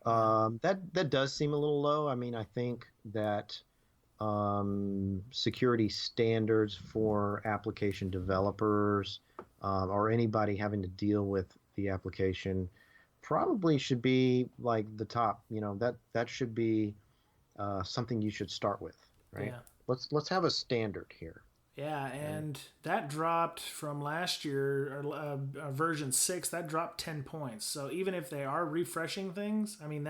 Yeah. That does seem a little low. I mean, I think that security standards for application developers or anybody having to deal with the application probably should be like the top. That should be something you should start with, right? Yeah. Let's have a standard here. Yeah, and that dropped from last year, version 6. That dropped 10 points. So even if they are refreshing things, I mean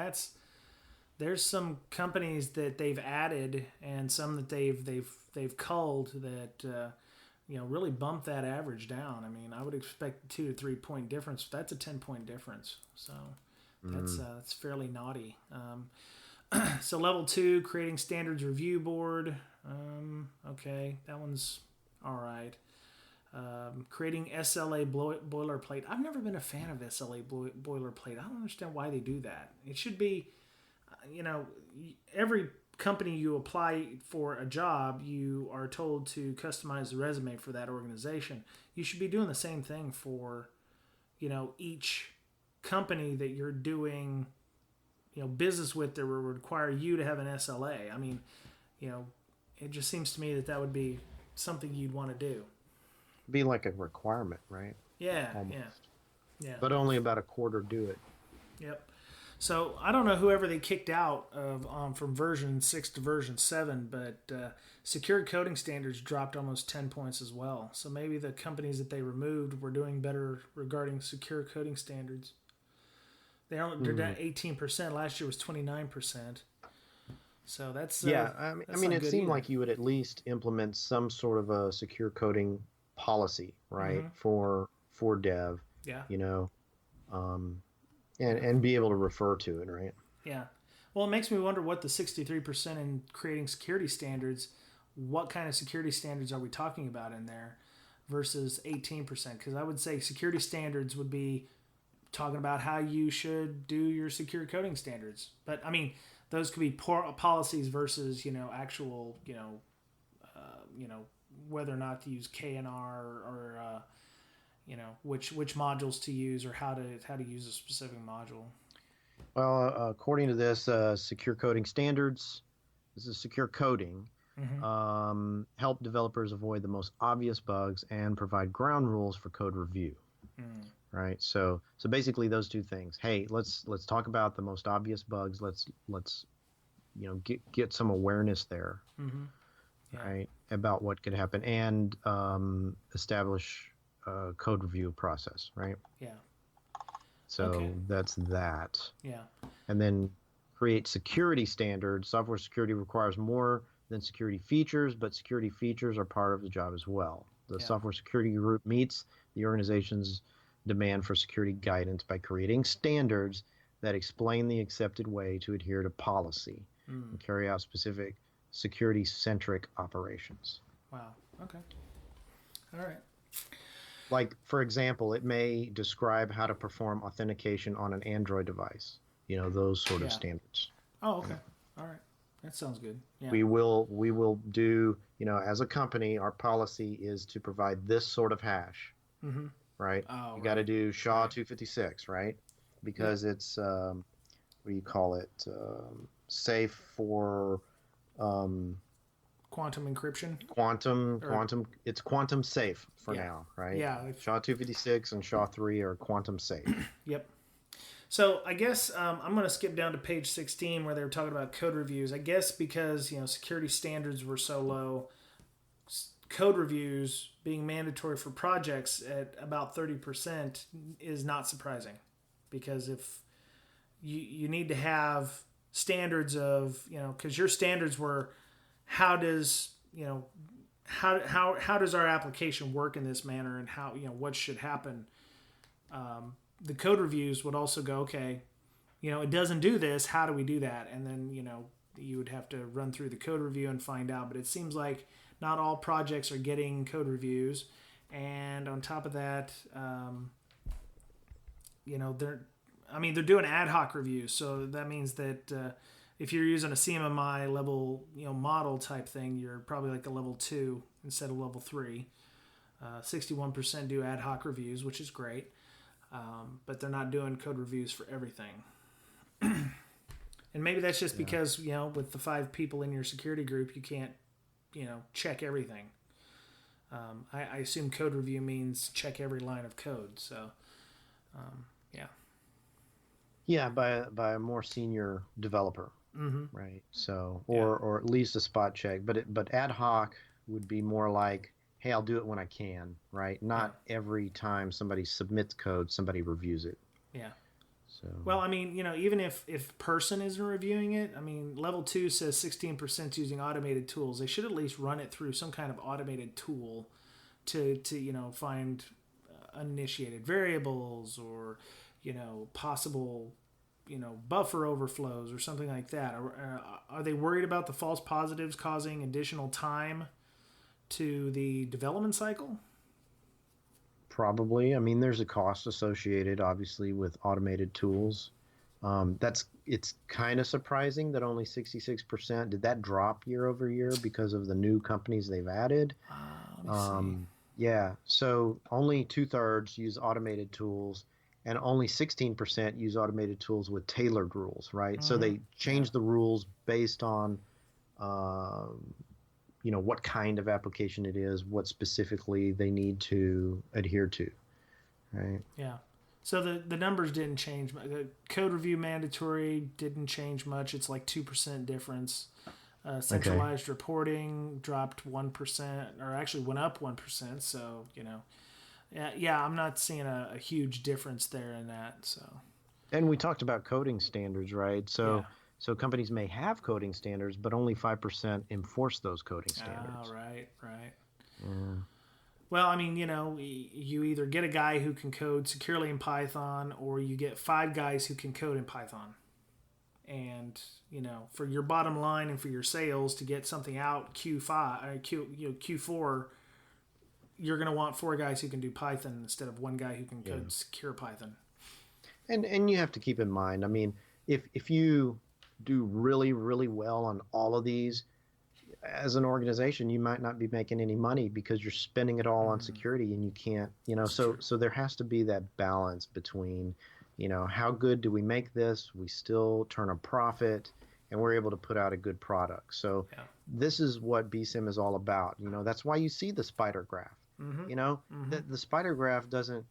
there's some companies that they've added and some that they've culled that really bumped that average down. I mean, I would expect a 2 to 3 point difference. That's a 10-point difference. So that's fairly naughty. So level 2, creating standards review board. Okay, that one's all right. Creating SLA boilerplate. I've never been a fan of SLA boilerplate. I don't understand why they do that. It should be, every company you apply for a job, you are told to customize the resume for that organization. You should be doing the same thing for, each company that you're doing, business with that will require you to have an SLA. I mean, it just seems to me that would be something you'd want to do. Be like a requirement, right? Yeah, almost. Yeah. But only about a quarter do it. Yep. So I don't know whoever they kicked out of from version 6 to version 7, but secure coding standards dropped almost 10 points as well. So maybe the companies that they removed were doing better regarding secure coding standards. They're down 18%. Last year was 29%. So that's I mean, it seemed like you would at least implement some sort of a secure coding policy, right, for dev. Yeah. And be able to refer to it, right? Yeah. Well, it makes me wonder what the 63% in creating security standards. What kind of security standards are we talking about in there, versus 18%? Because I would say security standards would be talking about how you should do your secure coding standards. But I mean, those could be policies versus actual whether or not to use KNR or which modules to use or how to use a specific module. Well, according to this, secure coding standards, this is secure coding, help developers avoid the most obvious bugs and provide ground rules for code review. Right. So basically those two things. Hey, let's talk about the most obvious bugs. Let's get some awareness there, right, about what could happen, and establish a code review process, right? Yeah. So that's that. Yeah. And then create security standards. Software security requires more than security features, but security features are part of the job as well. The software security group meets the organization's demand for security guidance by creating standards that explain the accepted way to adhere to policy and carry out specific security-centric operations. Wow. Okay. All right. Like, for example, it may describe how to perform authentication on an Android device. Those sort of standards. Oh, okay. All right. That sounds good. Yeah. We will do, as a company, our policy is to provide this sort of hash, Mm-hmm. right? Oh, You got to right. do SHA Right. 256, right? Yep. Because it's what do you call it? Safe for um, Quantum encryption. Or quantum. It's quantum safe for yeah. now, right? Yeah. SHA 256 and SHA 3 are quantum safe. Yep. So I guess I'm going to skip down to page 16 where they were talking about code reviews. I guess because security standards were so low, code reviews being mandatory for projects at about 30% is not surprising, because if you need to have standards of because your standards were how does how does our application work in this manner, and how what should happen. The code reviews would also go, okay, it doesn't do this, how do we do that? And then you would have to run through the code review and find out. But it seems like not all projects are getting code reviews, and on top of that, they're doing ad hoc reviews. So that means that if you're using a CMMI level model type thing, you're probably like a level 2 instead of level 3. 61% do ad hoc reviews, which is great, but they're not doing code reviews for everything. And maybe that's just because with the 5 people in your security group, you can't check everything. I assume code review means check every line of code. So yeah. Yeah, by a more senior developer, Mm-hmm. right? So, Yeah. or at least a spot check. But ad hoc would be more like, hey, I'll do it when I can, right? Not every time somebody submits code, somebody reviews it. Yeah. So. Well, even if person isn't reviewing it, level 2 says 16% using automated tools. They should at least run it through some kind of automated tool to find uninitiated variables, or possible buffer overflows or something like that. Are they worried about the false positives causing additional time to the development cycle? Probably. There's a cost associated, obviously, with automated tools. It's kind of surprising that only 66%. Did that drop year over year because of the new companies they've added? Let me see. Yeah. So only 2/3 use automated tools, and only 16% use automated tools with tailored rules, right? So Mm-hmm. they change the rules based on, um, what kind of application it is, what specifically they need to adhere to, right? Yeah. So the numbers didn't change. The code review mandatory didn't change much. It's like 2% difference. Okay. Centralized reporting dropped 1%, or actually went up 1%. So yeah, I'm not seeing a huge difference there in that. So And we talked about coding standards, right? yeah. So companies may have coding standards, but only 5% enforce those coding standards. Right, right. Yeah. Well, you either get a guy who can code securely in Python, or you get 5 guys who can code in Python. And for your bottom line and for your sales to get something out Q4, you're going to want 4 guys who can do Python instead of 1 guy who can Yeah. code secure Python. And you have to keep in mind, if you do really, really well on all of these, as an organization, you might not be making any money because you're spending it all on security, and you can't, so there has to be that balance between, how good do we make this? We still turn a profit, and we're able to put out a good product. So this is what BSIMM is all about. That's why you see the spider graph. The spider graph doesn't,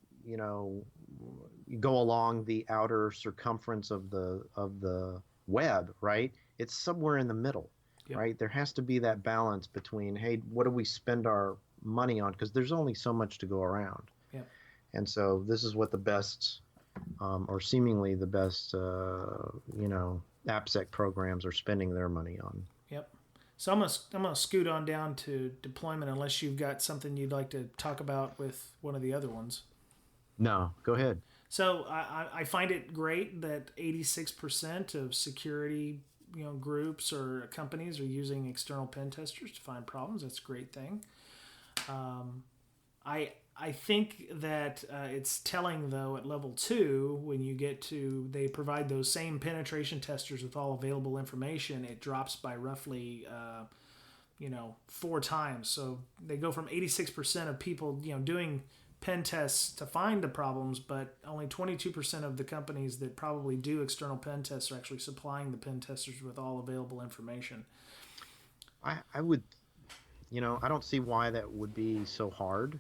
go along the outer circumference of the web, right? It's somewhere in the middle. Yep. Right? There has to be that balance between, hey, what do we spend our money on? Because there's only so much to go around. Yep. And so this is what the best, or seemingly the best, AppSec programs are spending their money on. Yep. So I'm gonna scoot on down to deployment, unless you've got something you'd like to talk about with one of the other ones. No, go ahead. So I find it great that 86% of security groups or companies are using external pen testers to find problems. That's a great thing. I think that it's telling, though, at level 2, when you get to, they provide those same penetration testers with all available information, it drops by roughly, 4 times. So they go from 86% of people, doing pen tests to find the problems, but only 22% of the companies that probably do external pen tests are actually supplying the pen testers with all available information. I would, I don't see why that would be so hard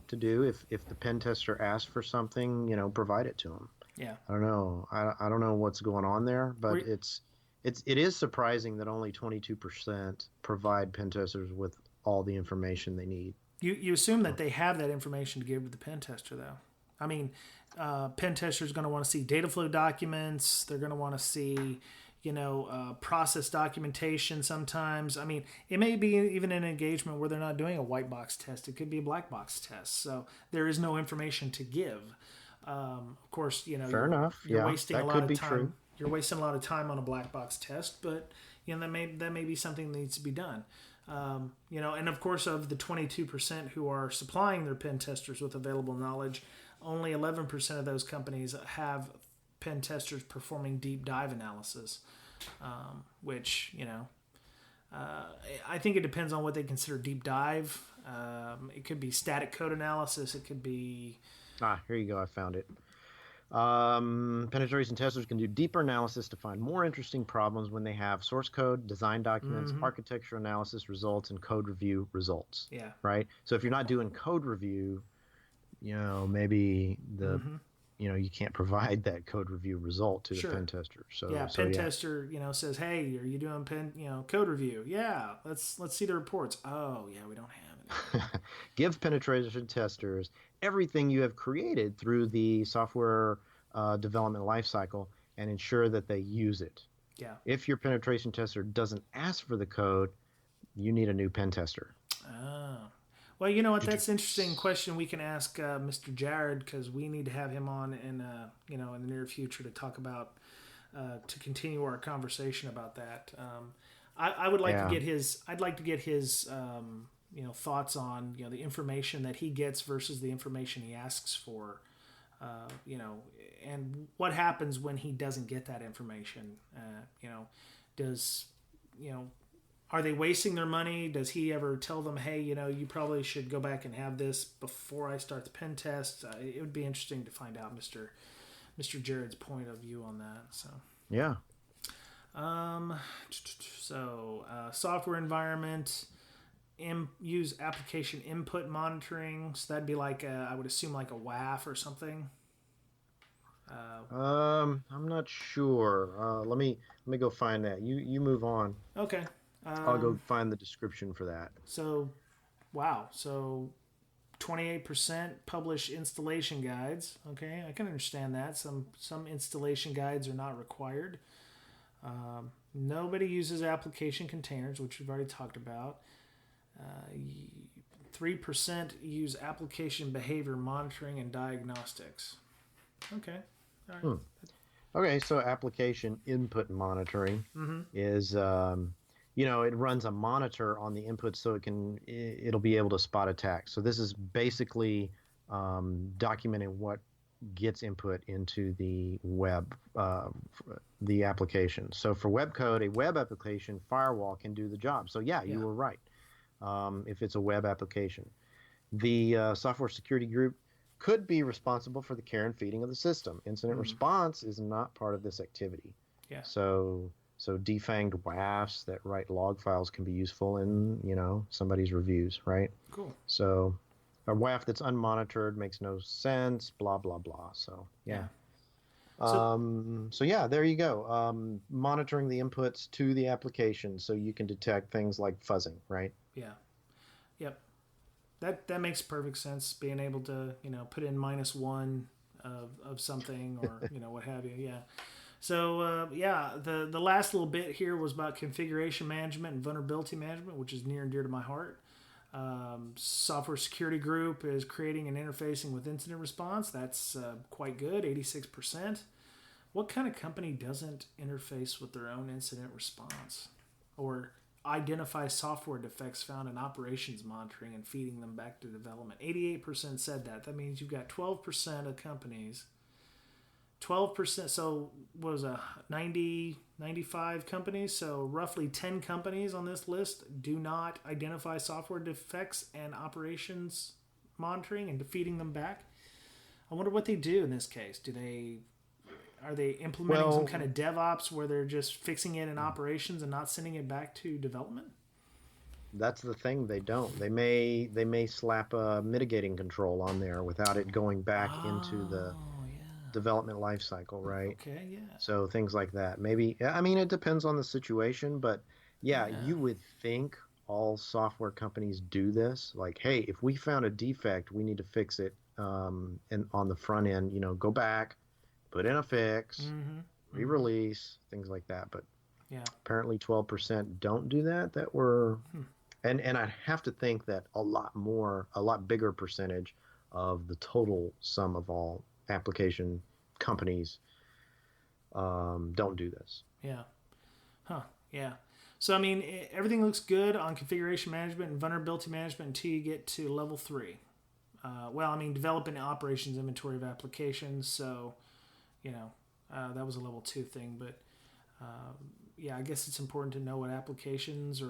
to do. If the pen tester asks for something, provide it to them. Yeah. I don't know. I don't know what's going on there, but it is surprising that only 22% provide pen testers with all the information they need. You assume that they have that information to give to the pen tester, though. I mean, pen testers going to want to see data flow documents. They're going to want to see, process documentation sometimes. I mean, it may be even an engagement where they're not doing a white box test. It could be a black box test. So there is no information to give. Of course, Fair enough. You're wasting a lot of time. True. You're wasting a lot of time on a black box test, but that may be something that needs to be done. And of course, of the 22% who are supplying their pen testers with available knowledge, only 11% of those companies have pen testers performing deep dive analysis, which, I think it depends on what they consider deep dive. It could be static code analysis. It could be... Here you go. I found it. Penetration testers can do deeper analysis to find more interesting problems when they have source code, design documents, architecture analysis results, and code review results. Yeah. Right? So if you're not doing code review, maybe you can't provide that code review result to the pen tester. So pen tester, says, "Hey, are you doing code review?" Yeah, let's see the reports. Oh, yeah, we don't have it. Give penetration testers everything you have created through the software development lifecycle and ensure that they use it. Yeah. If your penetration tester doesn't ask for the code, you need a new pen tester. Oh. Well, you know what? That's an interesting question we can ask Mr. Jared, because we need to have him on in the near future to talk about to continue our conversation about that. I would like to get his. I'd like to get his thoughts on the information that he gets versus the information he asks for. And what happens when he doesn't get that information? Are they wasting their money? Does he ever tell them, hey, you probably should go back and have this before I start the pen test? It would be interesting to find out Mr. Jared's point of view on that. So yeah. Software environment, use application input monitoring. So that'd be like I would assume like a WAF or something. I'm not sure. Let me go find that. You move on. Okay. I'll go find the description for that. So 28% publish installation guides. Okay, I can understand that. Some installation guides are not required. Nobody uses application containers, which we've already talked about. 3% use application behavior monitoring and diagnostics. Okay. All right. Okay, so application input monitoring is... it runs a monitor on the input so it'll be able to spot attacks. So this is basically documenting what gets input into the web, the application. So for web code, a web application firewall can do the job. So you were right. If it's a web application, the software security group could be responsible for the care and feeding of the system. Incident response is not part of this activity. Yeah. So defanged WAFs that write log files can be useful in, somebody's reviews, right? Cool. So a WAF that's unmonitored makes no sense, blah, blah, blah. So, yeah. There you go. Monitoring the inputs to the application so you can detect things like fuzzing, right? Yeah. Yep. That makes perfect sense, being able to, put in -1 of something or, what have you. Yeah. So, the last little bit here was about configuration management and vulnerability management, which is near and dear to my heart. Software security group is creating and interfacing with incident response. That's quite good, 86%. What kind of company doesn't interface with their own incident response? Or identify software defects found in operations monitoring and feeding them back to development. 88% said that. That means you've got 12% of companies. 12%, so what was a 90, 95 companies? So roughly 10 companies on this list do not identify software defects and operations monitoring and feeding them back. I wonder what they do in this case. Are they implementing some kind of DevOps where they're just fixing it in operations and not sending it back to development? That's the thing. They don't. They may slap a mitigating control on there without it going back into the development life cycle, right? Okay, yeah. So things like that. Maybe, I mean, it depends on the situation, but yeah, you would think all software companies do this. Like, hey, if we found a defect, we need to fix it. And on the front end, go back, put in a fix, re-release, things like that. But apparently 12% don't do that. And I have to think that a lot bigger percentage of the total sum of all application companies don't do this. Yeah. Huh. Yeah. So, I mean, everything looks good on configuration management and vulnerability management until you get to level 3. Developing operations inventory of applications. So, that was a level 2 thing. But, I guess it's important to know what applications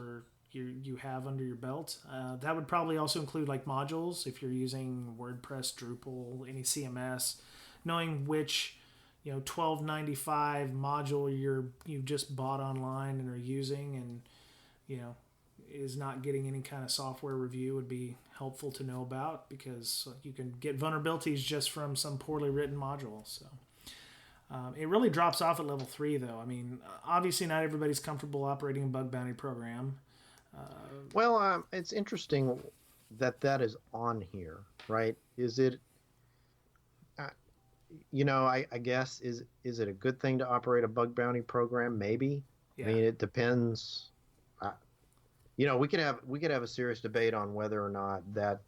you have under your belt. That would probably also include like modules if you're using WordPress, Drupal, any CMS, knowing which 1295 module you've just bought online and are using and is not getting any kind of software review would be helpful to know about, because you can get vulnerabilities just from some poorly written module. So it really drops off at level 3 though. I mean, obviously not everybody's comfortable operating a bug bounty program. It's interesting that is on here, right? Is it, I guess, is it a good thing to operate a bug bounty program? Maybe. Yeah. I mean, it depends. We could have a serious debate on whether or not that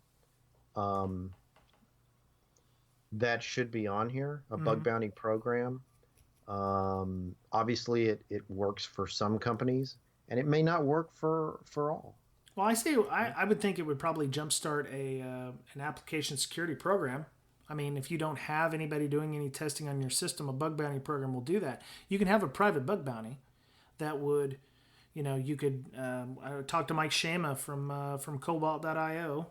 should be on here, a bug bounty program. Obviously, it works for some companies, and it may not work for all. Well, I would think it would probably jumpstart an application security program. I mean, if you don't have anybody doing any testing on your system, a bug bounty program will do that. You can have a private bug bounty that would, you could. I talked to Mike Shama from Cobalt.io.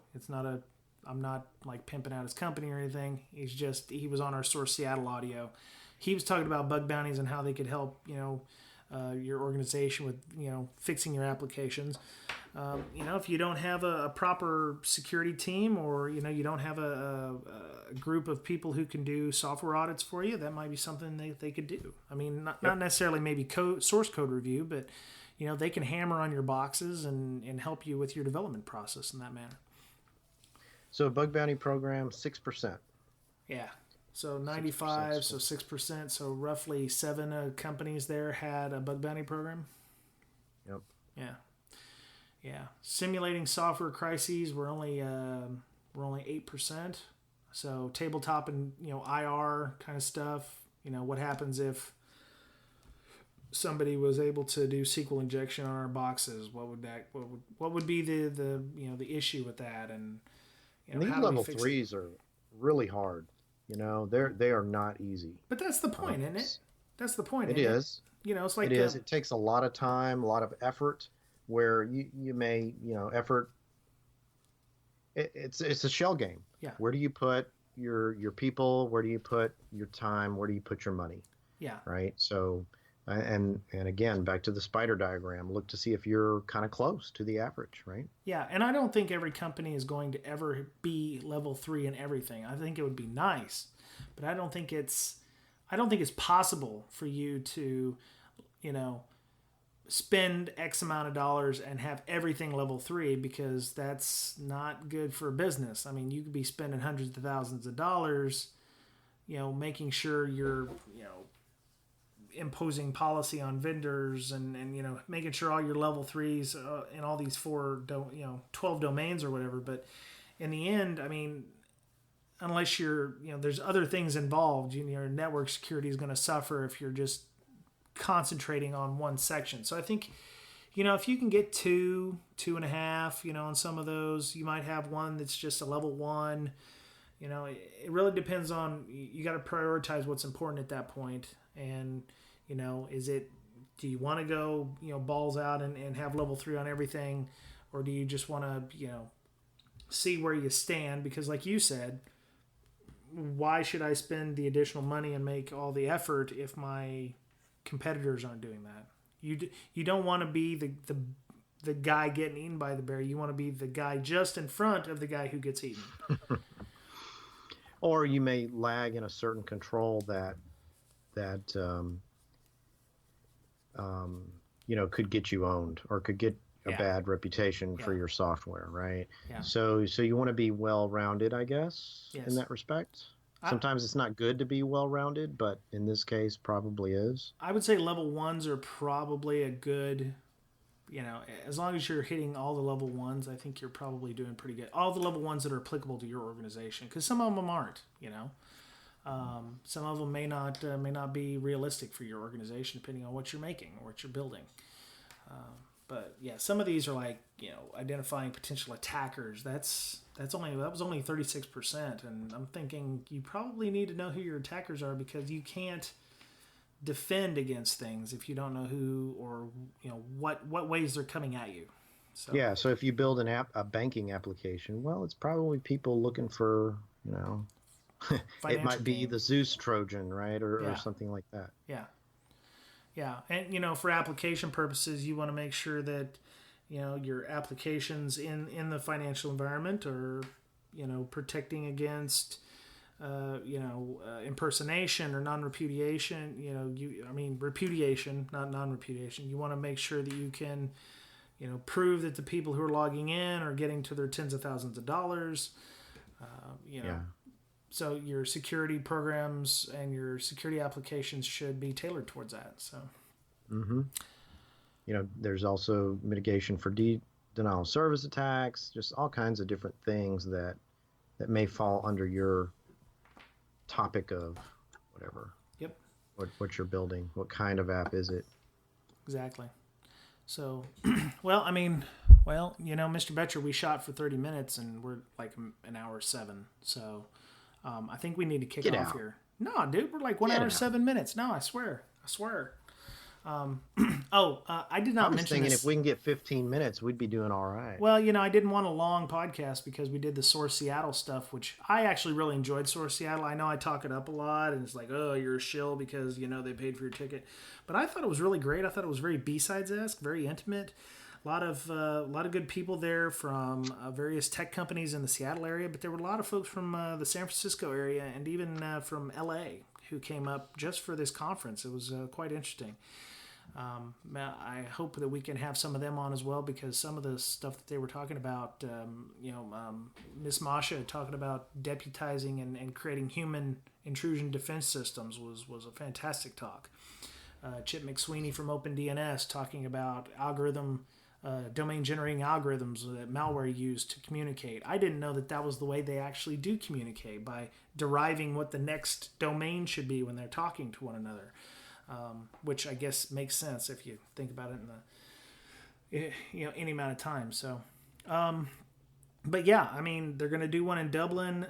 I'm not like pimping out his company or anything. He was on our Source Seattle audio. He was talking about bug bounties and how they could help, your organization with, fixing your applications. If you don't have a proper security team, or, you don't have a group of people who can do software audits for you, that might be something they could do. I mean, not necessarily maybe source code review, but, they can hammer on your boxes and help you with your development process in that manner. So a bug bounty program, 6%. Yeah. So 95, 6%. So 6%. So roughly 7 companies there had a bug bounty program. Yep. Yeah. Simulating software crises, we're only 8%. So tabletop and IR kind of stuff. What happens if somebody was able to do SQL injection on our boxes? What would be the issue with that? And these level 3s are really hard. They are not easy. But that's the point, isn't it? That's the point. It is. It's like it is. It takes a lot of time, a lot of effort. Where you may effort. It's a shell game. Yeah. Where do you put your people? Where do you put your time? Where do you put your money? Yeah. Right. So, and again, back to the spider diagram. Look to see if you're kind of close to the average, right? Yeah, and I don't think every company is going to ever be level 3 in everything. I think it would be nice, but I don't think it's possible for you to, spend X amount of dollars and have everything level 3, because that's not good for a business. I mean, you could be spending hundreds of thousands of dollars, making sure you're, imposing policy on vendors and making sure all your level 3s in all these 12 domains or whatever. But in the end, I mean, unless you're, there's other things involved, your network security is going to suffer if you're just concentrating on one section. So I think, if you can get 2.5, on some of those, you might have one that's just a level 1. It really depends on, you got to prioritize what's important at that point. And, do you want to go, balls out and have level 3 on everything? Or do you just want to, see where you stand? Because like you said, why should I spend the additional money and make all the effort if my competitors aren't doing that? You don't want to be the guy getting eaten by the bear. You want to be the guy just in front of the guy who gets eaten. Or you may lag in a certain control that could get you owned or could get a bad reputation for your software, right? Yeah. So you want to be well-rounded, I guess, in that respect. Sometimes it's not good to be well-rounded, but in this case, probably is. I would say level 1s are probably a good, as long as you're hitting all the level 1s, I think you're probably doing pretty good. All the level 1s that are applicable to your organization, because some of them aren't, some of them may not be realistic for your organization, depending on what you're making or what you're building. But yeah, some of these are like, identifying potential attackers. That was only 36%, and I'm thinking you probably need to know who your attackers are, because you can't defend against things if you don't know who or what ways they're coming at you. So yeah, so if you build a banking application, well, it's probably people looking for it might be the Zeus Trojan, right, or something like that. Yeah, and for application purposes, you want to make sure that your applications in the financial environment are protecting against impersonation or non-repudiation. Repudiation, not non-repudiation. You want to make sure that you can prove that the people who are logging in are getting to their tens of thousands of dollars. So your security programs and your security applications should be tailored towards that. So, there's also mitigation for denial of service attacks, just all kinds of different things that may fall under your topic of whatever. Yep. What you're building, what kind of app is it? Exactly. So, Mr. Boettcher, we shot for 30 minutes and we're like an hour 7. So, I think we need to kick off here. No, dude, we're like 1 hour 7 minutes. No, I swear. I did not mention this. I was thinking if we can get 15 minutes, we'd be doing all right. Well, I didn't want a long podcast because we did the Source Seattle stuff, which I actually really enjoyed. Source Seattle. I know I talk it up a lot, and it's like, oh, you're a shill because, they paid for your ticket. But I thought it was really great. I thought it was very B-Sides-esque, very intimate. A lot of good people there from various tech companies in the Seattle area, but there were a lot of folks from the San Francisco area and even from LA who came up just for this conference. It was quite interesting. I hope that we can have some of them on as well, because some of the stuff that they were talking about, Miss Masha talking about deputizing and creating human intrusion defense systems was a fantastic talk. Chip McSweeney from OpenDNS talking about domain generating algorithms that malware used to communicate. I didn't know that was the way they actually do communicate, by deriving what the next domain should be when they're talking to one another. Which I guess makes sense if you think about it in any amount of time. So, but yeah, they're going to do one in Dublin.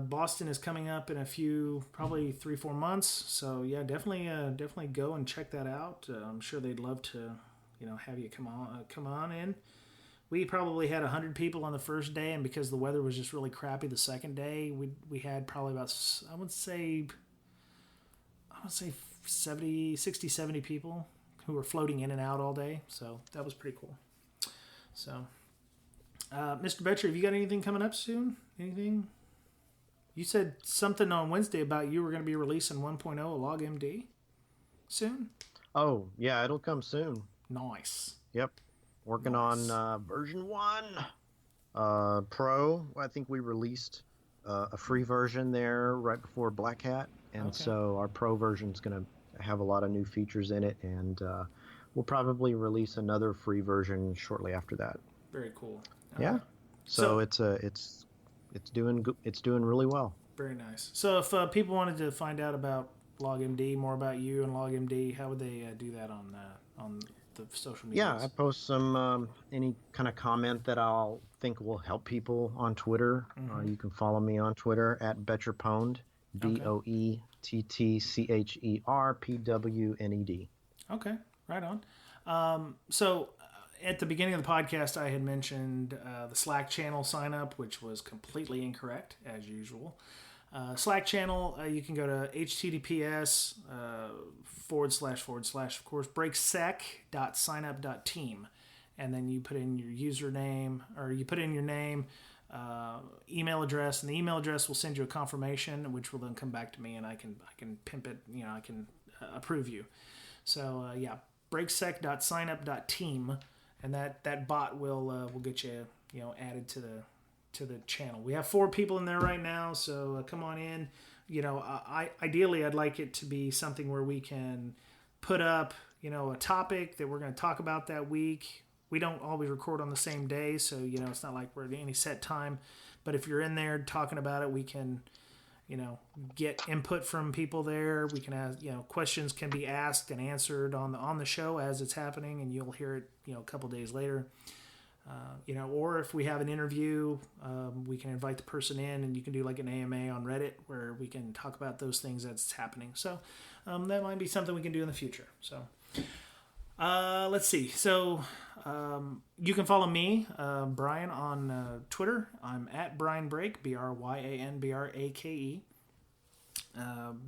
Boston is coming up in a few, probably 3-4 months. So yeah, definitely go and check that out. I'm sure they'd love to, have you come on in. We probably had 100 people on the first day, and because the weather was just really crappy the second day, we had probably about, I would say 70 people who were floating in and out all day. So that was pretty cool. So, Mr. Boettcher, have you got anything coming up soon? Anything? You said something on Wednesday about you were going to be releasing 1.0 of LogMD soon? Oh, yeah, it'll come soon. Nice. Yep. Working on version 1. Pro, I think we released a free version there right before Black Hat. And so our Pro version is going to have a lot of new features in it, and we'll probably release another free version shortly after that. Very cool. Yeah. So it's doing really well. Very nice. So if people wanted to find out about LogMD, more about you and LogMD, how would they do that on the social media? Yeah, I post some any kind of comment that I'll think will help people on Twitter. You can follow me on Twitter at Boettcherpwned, BOETTCHERPWNED. Okay, right on. So at the beginning of the podcast, I had mentioned the Slack channel sign up, which was completely incorrect as usual. Slack channel, you can go to https / of course, breaksec.signup.team. And then you put in your username, or you put in your name, email address, and the email address will send you a confirmation, which will then come back to me, and I can pimp it, I can approve you. So breaksec.signup.team, and that bot will get you added to the channel. We have 4 people in there right now, so come on in. Ideally I'd like it to be something where we can put up a topic that we're going to talk about that week. We don't always record on the same day, so it's not like we're at any set time, but if you're in there talking about it, we can get input from people there. We can ask, questions can be asked and answered on the show as it's happening, and you'll hear it a couple days later. Or if we have an interview, we can invite the person in, and you can do like an AMA on Reddit where we can talk about those things that's happening. So that might be something we can do in the future. So let's see. So you can follow me, Brian, on Twitter. I'm at Brian Brake, BryanBrake.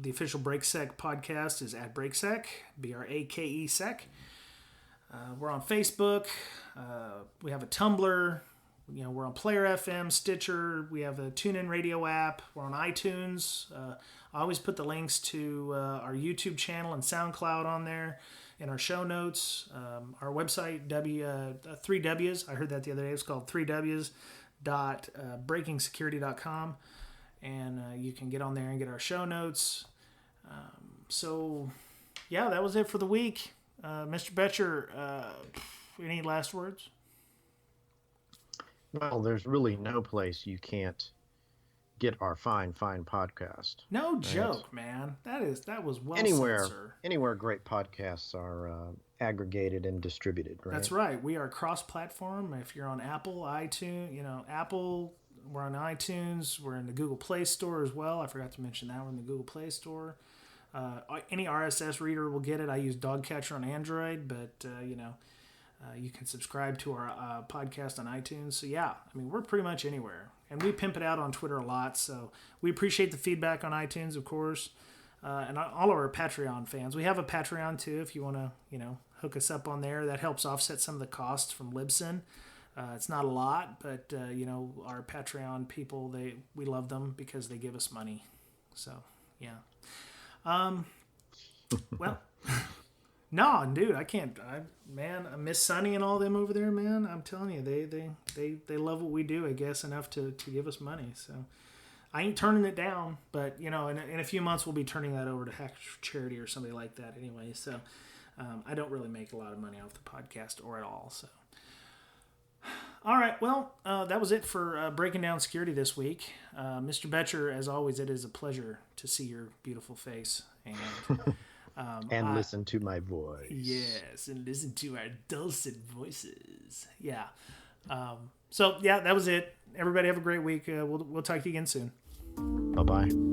The official BrakeSec podcast is at BrakeSec, BRAKE-SEC. We're on Facebook. We have a Tumblr. We're on Player FM, Stitcher. We have a TuneIn Radio app. We're on iTunes. I always put the links to our YouTube channel and SoundCloud on there in our show notes. Our website, 3Ws. I heard that the other day. It's called 3Ws.breakingsecurity.com. And you can get on there and get our show notes. That was it for the week. Mr. Boettcher, any last words? Well, there's really no place you can't get our fine podcast. No joke, man. That was well said, sir. Anywhere great podcasts are aggregated and distributed, right? That's right. We are cross-platform. If you're on Apple, iTunes, Apple, we're on iTunes. We're in the Google Play Store as well. I forgot to mention that we're in the Google Play Store. Any RSS reader will get it. I use Dogcatcher on Android, but you can subscribe to our podcast on iTunes. So we're pretty much anywhere, and we pimp it out on Twitter a lot. So we appreciate the feedback on iTunes, of course, and all of our Patreon fans. We have a Patreon too. If you want to, hook us up on there, that helps offset some of the costs from Libsyn. It's not a lot, but our Patreon people, we love them because they give us money. So yeah. Well, no, dude, I can't. I miss Sonny and all them over there, man. I'm telling you, they love what we do, I guess, enough to give us money. So I ain't turning it down, but in a few months we'll be turning that over to Hack Charity or somebody like that anyway. So I don't really make a lot of money off the podcast or at all. So. All right, well, that was it for Breaking Down Security this week. Mr. Boettcher, as always, it is a pleasure to see your beautiful face. And listen to my voice. Yes, and listen to our dulcet voices. Yeah. That was it. Everybody have a great week. We'll talk to you again soon. Bye-bye.